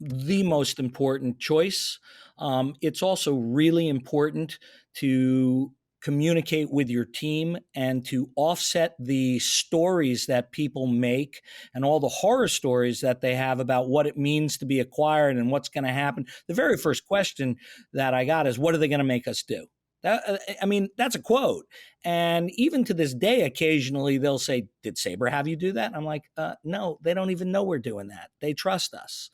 the most important choice. It's also really important to communicate with your team and to offset the stories that people make and all the horror stories that they have about what it means to be acquired and what's going to happen. The very first question that I got is, what are they going to make us do? That's a quote. And even to this day, occasionally they'll say, did Saber have you do that? I'm like, no, they don't even know we're doing that. They trust us.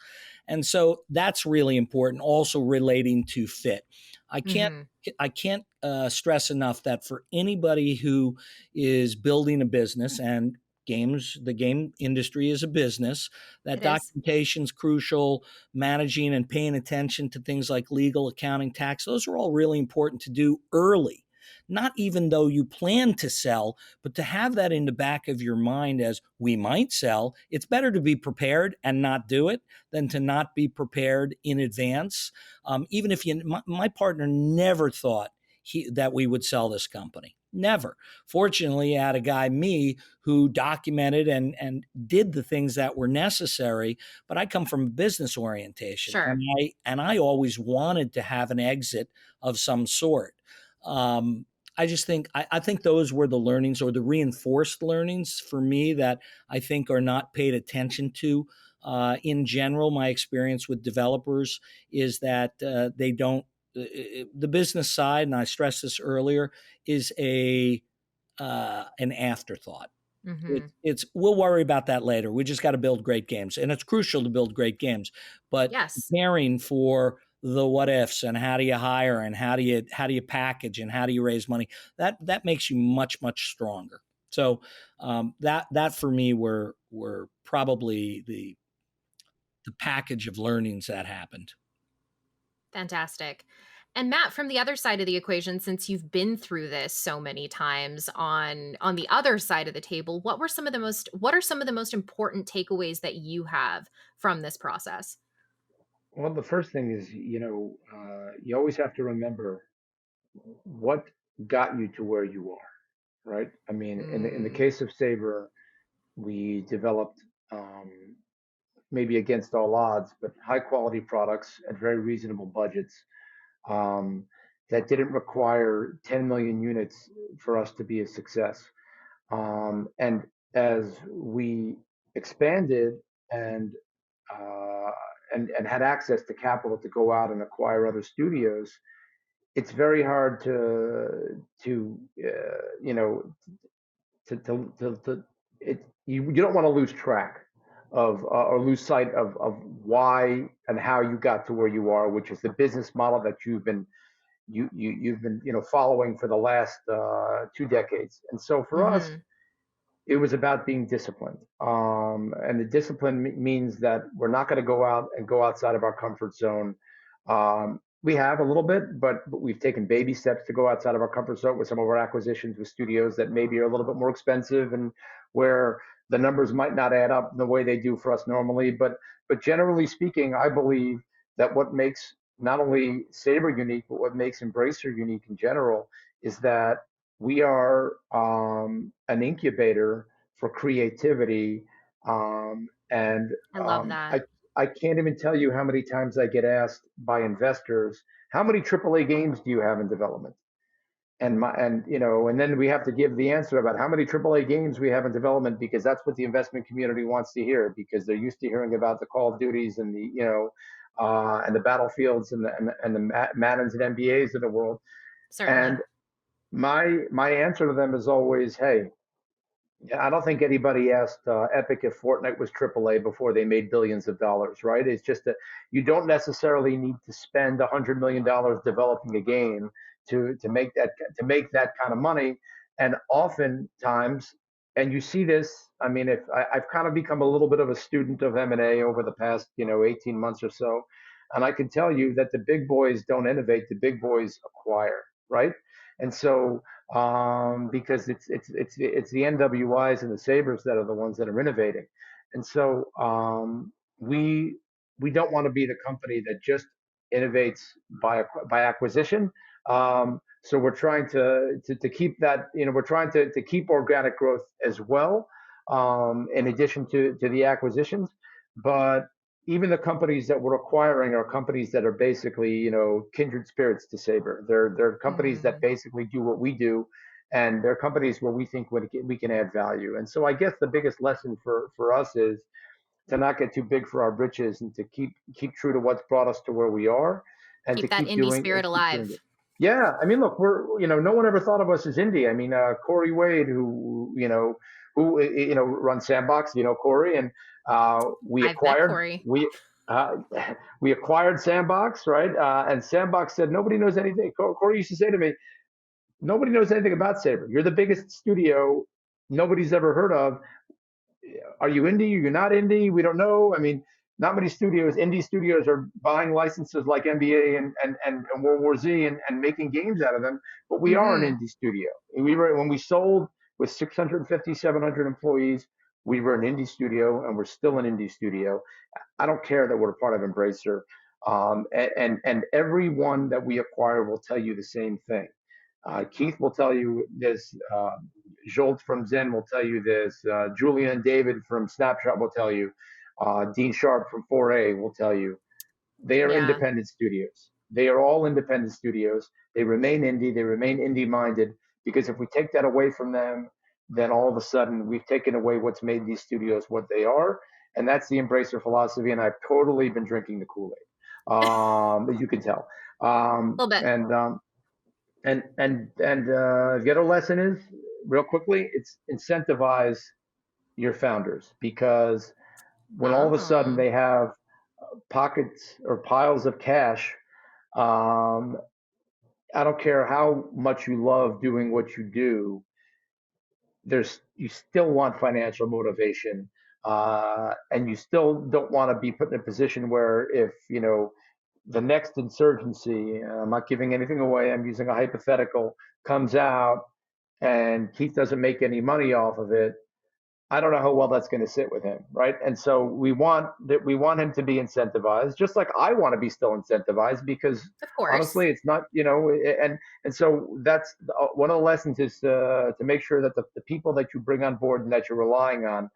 And so that's really important, also relating to fit. I can't Mm-hmm. I can't stress enough that for anybody who is building a business, and the game industry is a business, that It is. documentation is crucial. Managing and paying attention to things like legal, accounting, tax, those are all really important to do early. Not even though you plan to sell, but to have that in the back of your mind as we might sell. It's better to be prepared and not do it than to not be prepared in advance. Even if my partner never thought that we would sell this company. Never. Fortunately, I had a guy, me, who documented and did the things that were necessary. But I come from a business orientation, Sure. and I always wanted to have an exit of some sort. I just think I think those were the learnings or the reinforced learnings for me that I think are not paid attention to. In general, my experience with developers is that they don't. The business side, and I stressed this earlier, is an afterthought. Mm-hmm. It's we'll worry about that later. We just got to build great games, and it's crucial to build great games. But Yes. preparing for the what ifs and how do you hire and how do you package and how do you raise money, that makes you much stronger. So that for me were probably the package of learnings that happened. Fantastic. And Matt, from the other side of the equation, since you've been through this so many times on the other side of the table, what are some of the most important takeaways that you have from this process? Well, the first thing is, you always have to remember what got you to where you are, right? I mean, in the Mm, case of Saber, we developed maybe against all odds, but high quality products at very reasonable budgets um, that didn't require 10 million units for us to be a success. And as we expanded and uh, and had access to capital to go out and acquire other studios, it's very hard to you know to it you don't want to lose track of or lose sight of why and how you got to where you are, which is the business model that you've been following for the last 2 decades. And so for us, mhm. it was about being disciplined. And the discipline means that we're not going to go out and go outside of our comfort zone. We have a little bit, but we've taken baby steps to go outside of our comfort zone with some of our acquisitions with studios that maybe are a little bit more expensive and where the numbers might not add up the way they do for us normally. But generally speaking, I believe that what makes not only Saber unique, but what makes Embracer unique in general is that we are an incubator for creativity. And I love that. I can't even tell you how many times I get asked by investors, how many AAA games do you have in development? And then we have to give the answer about how many AAA games we have in development because that's what the investment community wants to hear because they're used to hearing about the Call of Duties and the Battlefields and the Maddens and NBAs of the world. Certainly. And my answer to them is always, hey, I don't think anybody asked Epic if Fortnite was AAA before they made billions of dollars, right? It's just that you don't necessarily need to spend $100 million developing a game to make that kind of money. And oftentimes, and you see this, I mean, if I've kind of become a little bit of a student of M&A over the past 18 months or so, and I can tell you that the big boys don't innovate, the big boys acquire, right? And so because it's the NWIs and the Sabers that are the ones that are innovating. And so we don't want to be the company that just innovates by acquisition. So we're trying to keep that, we're trying to keep organic growth as well, in addition to the acquisitions. But even the companies that we're acquiring are companies that are basically, kindred spirits to Saber. They're companies that Mhm. basically do what we do, and they're companies where we think we can add value. And so I guess the biggest lesson for us is to not get too big for our britches and to keep true to what's brought us to where we are, and to Keep that indie spirit keep doing it. alive. Yeah, I mean, look, we're no one ever thought of us as indie. I mean, Corey Wade, who runs Sandbox, Corey, and we I've met acquired Corey. we. Uh, we acquired Sandbox, right? And Sandbox said nobody knows anything. Corey used to say to me, "Nobody knows anything about Saber. You're the biggest studio nobody's ever heard of. Are you indie? Are you not indie? We don't know. I mean, not many indie studios are buying licenses like NBA and World War Z and making games out of them, but we are an Mhm. indie studio. When we sold with 650, 700 employees, we were an indie studio and we're still an indie studio. I don't care that we're a part of Embracer. And everyone that we acquire will tell you the same thing. Keith will tell you this. Jolt from Zen will tell you this. Julia and David from Snapshot will tell you. Dean Sharp from 4A will tell you. They are Yeah. independent studios. They are all independent studios. They remain indie. They remain indie minded because if we take that away from them, then all of a sudden we've taken away what's made these studios what they are. And that's the embracer philosophy. And I've totally been drinking the Kool-Aid, as you can tell. A little bit. The other lesson is, real quickly, it's incentivize your founders, because when all of a sudden Oh, they have pockets or piles of cash, um, I don't care how much you love doing what you do, you still want financial motivation, and you still don't want to be put in a position where, if the next insurgency, I'm not giving anything away, I'm using a hypothetical, comes out and Keith doesn't make any money off of it, I don't know how well that's going to sit with him, right? And so we want him to be incentivized, just like I want to be still incentivized, because of course. honestly, it's not, and so that's one of the lessons is to make sure that the people that you bring on board and that you're relying on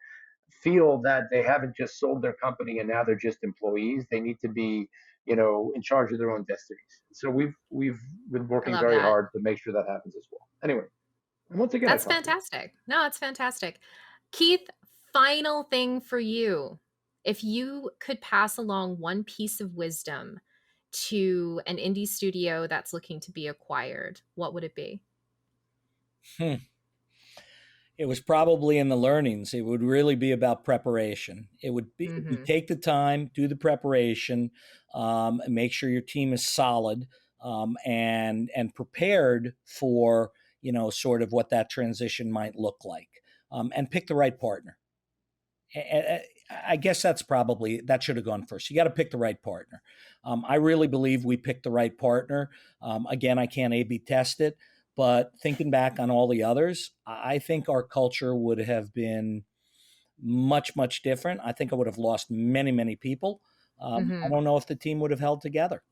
feel that they haven't just sold their company and now they're just employees. They need to be, in charge of their own destinies. So we've been I working love very that. hard to make sure that happens as well. Anyway, and once again, I That's talked to you. fantastic. No, it's fantastic. Keith, final thing for you. If you could pass along one piece of wisdom to an indie studio that's looking to be acquired, what would it be? Hmm. It was probably in the learnings. It would really be about preparation. It would be you Mm-hmm. take the time, do the preparation, and make sure your team is solid, and prepared for sort of what that transition might look like, and pick the right partner. I guess that should have gone first. You got to pick the right partner. I really believe we picked the right partner. Again, I can't A/B test it, but thinking back on all the others, I think our culture would have been much, much different. I think I would have lost many, many people. I Mm-hmm. don't know if the team would have held together.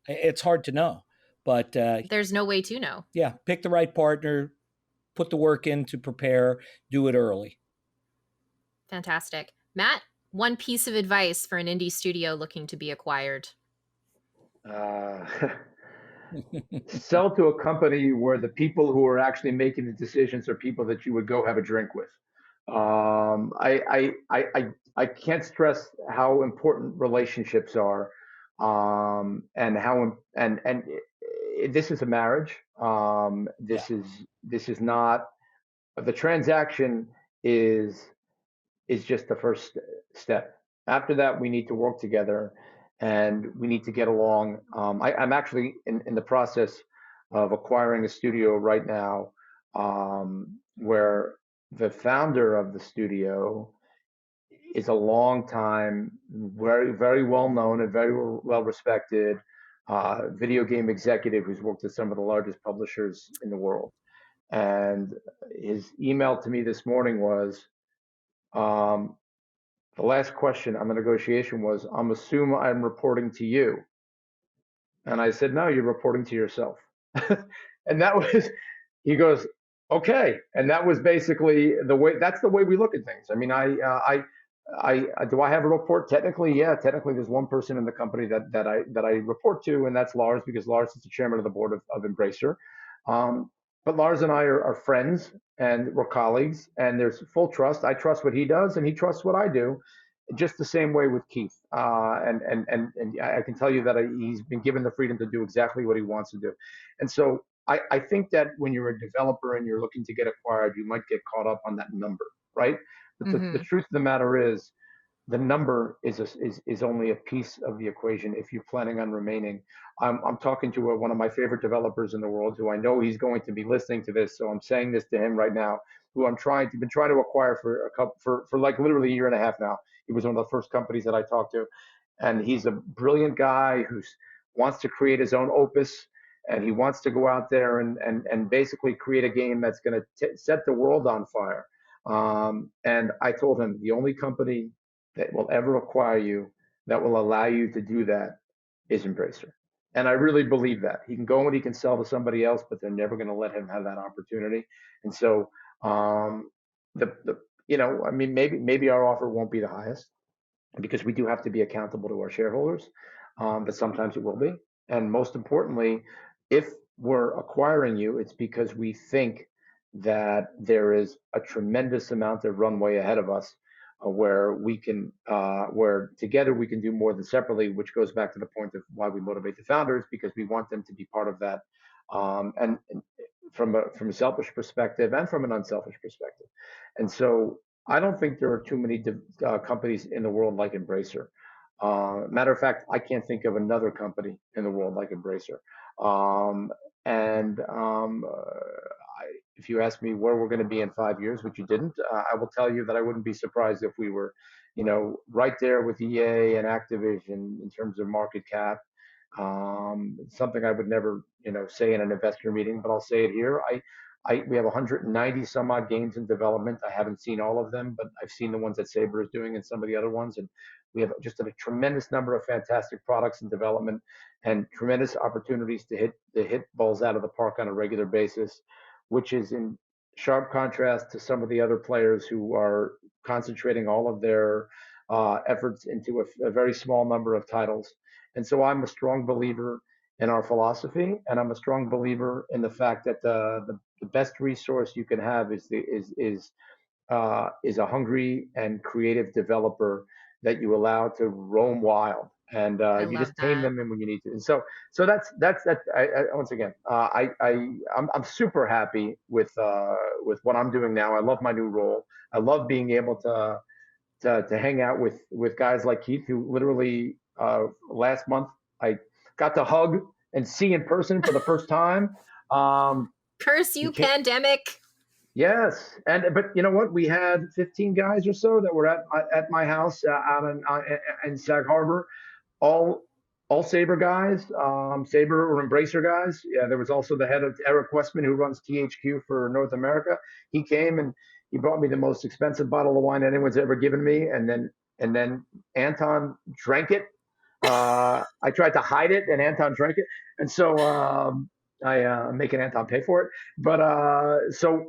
It's hard to know, but There's no way to know. yeah, pick the right partner, put the work in to prepare, do it early. Fantastic. Matt, one piece of advice for an indie studio looking to be acquired. Uh, Sell to a company where the people who are actually making the decisions are people that you would go have a drink with. I can't stress how important relationships are, and this is a marriage. Yeah. This is not, the transaction is just the first step. After that, we need to work together and we need to get along. I'm actually in the process of acquiring a studio right now, where the founder of the studio is a long time, very, very well known and very well respected video game executive who's worked with some of the largest publishers in the world. And his email to me this morning was, um, the last question on the negotiation was, I'm assuming I'm reporting to you. And I said, no, you're reporting to yourself. And that was, he goes, okay. And that was basically that's the way we look at things. I mean, do I have a report? Technically, yeah, technically there's one person in the company that I report to, and that's Lars, because Lars is the chairman of the board of Embracer. But Lars and I are friends and we're colleagues, and there's full trust. I trust what he does and he trusts what I do, just the same way with Keith. And I can tell you that he's been given the freedom to do exactly what he wants to do. And so I think that when you're a developer and you're looking to get acquired, you might get caught up on that number, right? But the Mm-hmm. truth of the matter is, the number is only a piece of the equation if you're planning on remaining. I'm talking to one of my favorite developers in the world, who I know he's going to be listening to this, so I'm saying this to him right now. Who been trying to acquire for a couple for like literally a year and a half now. He was one of the first companies that I talked to, and he's a brilliant guy who wants to create his own opus, and he wants to go out there and basically create a game that's going to set the world on fire. And I told him the only company that will ever acquire you that will allow you to do that is Embracer. And I really believe that he can go and he can sell to somebody else, but they're never going to let him have that opportunity. And so, um, the I mean, maybe our offer won't be the highest because we do have to be accountable to our shareholders, but sometimes it will be. And most importantly, if we're acquiring you, it's because we think that there is a tremendous amount of runway ahead of us, where together we can do more than separately, which goes back to the point of why we motivate the founders, because we want them to be part of that. And from a selfish perspective and from an unselfish perspective. And so I don't think there are too many companies in the world like Embracer. Matter of fact, I can't think of another company in the world like Embracer. Um, and if you ask me where we're going to be in 5 years, which you didn't, I will tell you that I wouldn't be surprised if we were, right there with EA and Activision in terms of market cap. Something I would never, say in an investor meeting, but I'll say it here. We have 190 some odd games in development. I haven't seen all of them, but I've seen the ones that Saber is doing and some of the other ones. And we have just a tremendous number of fantastic products in development and tremendous opportunities to hit balls out of the park on a regular basis, which is in sharp contrast to some of the other players who are concentrating all of their efforts into a very small number of titles. And so I'm a strong believer in our philosophy, and I'm a strong believer in the fact that the best resource you can have is a hungry and creative developer that you allow to roam wild, and I you love just tame that. them in when you need to. And so that's that. Once again, I'm super happy with what I'm doing now. I love my new role. I love being able to hang out with guys like Keith, who literally last month I got to hug and see in person for the first time. Curse He you, came, pandemic. yes, but you know what? We had 15 guys or so that were at my house out in Sag Harbor, all all Saber guys, Saber or Embracer guys. Yeah, there was also the head of Eric Westman, who runs THQ for North America. He came and he brought me the most expensive bottle of wine anyone's ever given me, and then Anton drank it. I tried to hide it, and Anton drank it, and so I'm making Anton pay for it. But so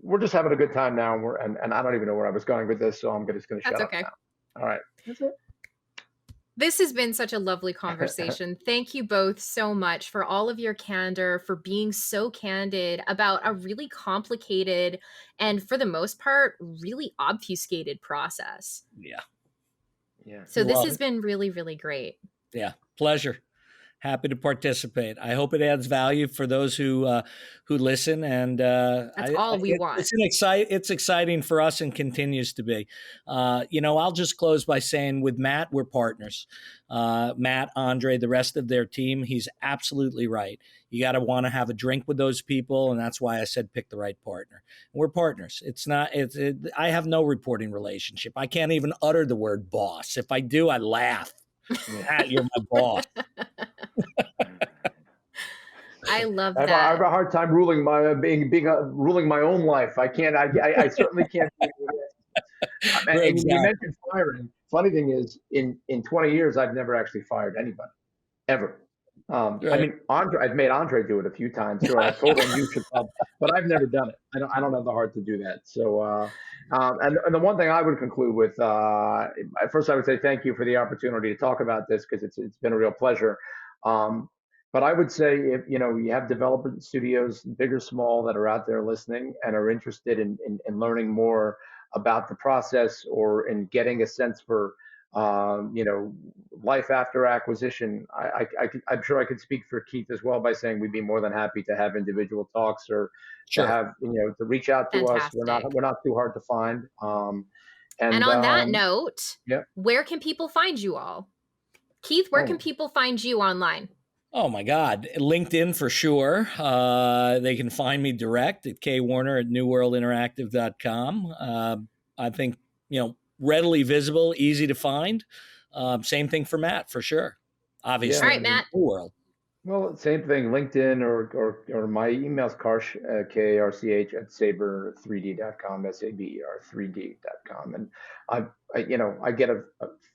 we're just having a good time now, and I don't even know where I was going with this, so I'm just going to That's shut up okay. now. All right, that's it. This has been such a lovely conversation. Thank you both so much for all of your candor, for being so candid about a really complicated and, for the most part, really obfuscated process. Yeah. Yeah. So this Well, has been really, really great. yeah, pleasure. Happy to participate. I hope it adds value for those who listen, and That's all we want. it's exciting for us and continues to be. I'll just close by saying, with Matt, we're partners. Matt, Andre, the rest of their team, he's absolutely right. You got to want to have a drink with those people, and that's why I said pick the right partner. We're partners. It's not. I have no reporting relationship. I can't even utter the word boss. If I do, I laugh. Matt, you're my boss. I love I have that. a hard time ruling ruling my own life. I can't. I certainly can't. And you Exactly. mentioned firing. Funny thing is, in 20 years, I've never actually fired anybody ever. I Right. mean, I've made Andre do it a few times, or I've told him you should help, but I've never done it. I don't have the heart to do that. So, and the one thing I would conclude with, first, I would say thank you for the opportunity to talk about this, because it's been a real pleasure. Um, but I would say, if you have development studios, big or small, that are out there listening and are interested in learning more about the process, or in getting a sense for life after acquisition. I'm sure I could speak for Keith as well by saying we'd be more than happy to have individual talks, or to Sure. have, to reach out to us. Fantastic. We're not too hard to find. And And on that note, yeah. where can people find you all? Keith, where can Oh, people find you online? Oh my God. LinkedIn for sure. They can find me direct at kwarner at newworldinteractive.com. I think, readily visible, easy to find. Same thing for Matt, for sure. yeah. All Obviously, right, Matt. New World. Well, same thing, LinkedIn or my email's Karch, Karch at saber3d.com, saber3d.com. And I get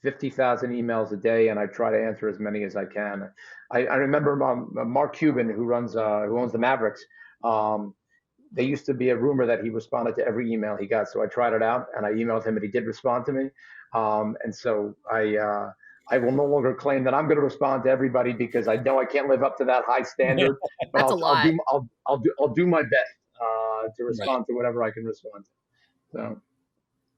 50,000 emails a day and I try to answer as many as I can. I remember Mark Cuban, who owns the Mavericks. There used to be a rumor that he responded to every email he got. So I tried it out and I emailed him and he did respond to me. And so I will no longer claim that I'm going to respond to everybody because I know I can't live up to that high standard. But That's a lot. I'll do my best to Right. respond to whatever I can respond to. So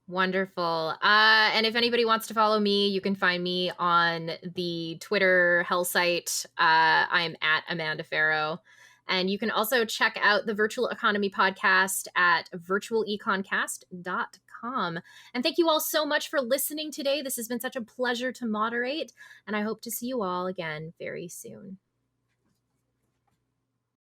Wonderful. And if anybody wants to follow me, you can find me on the Twitter hell site. I'm at Amanda Farough. And you can also check out the Virtual Economy podcast at virtualeconcast.com. And thank you all so much for listening today. This has been such a pleasure to moderate, and I hope to see you all again very soon.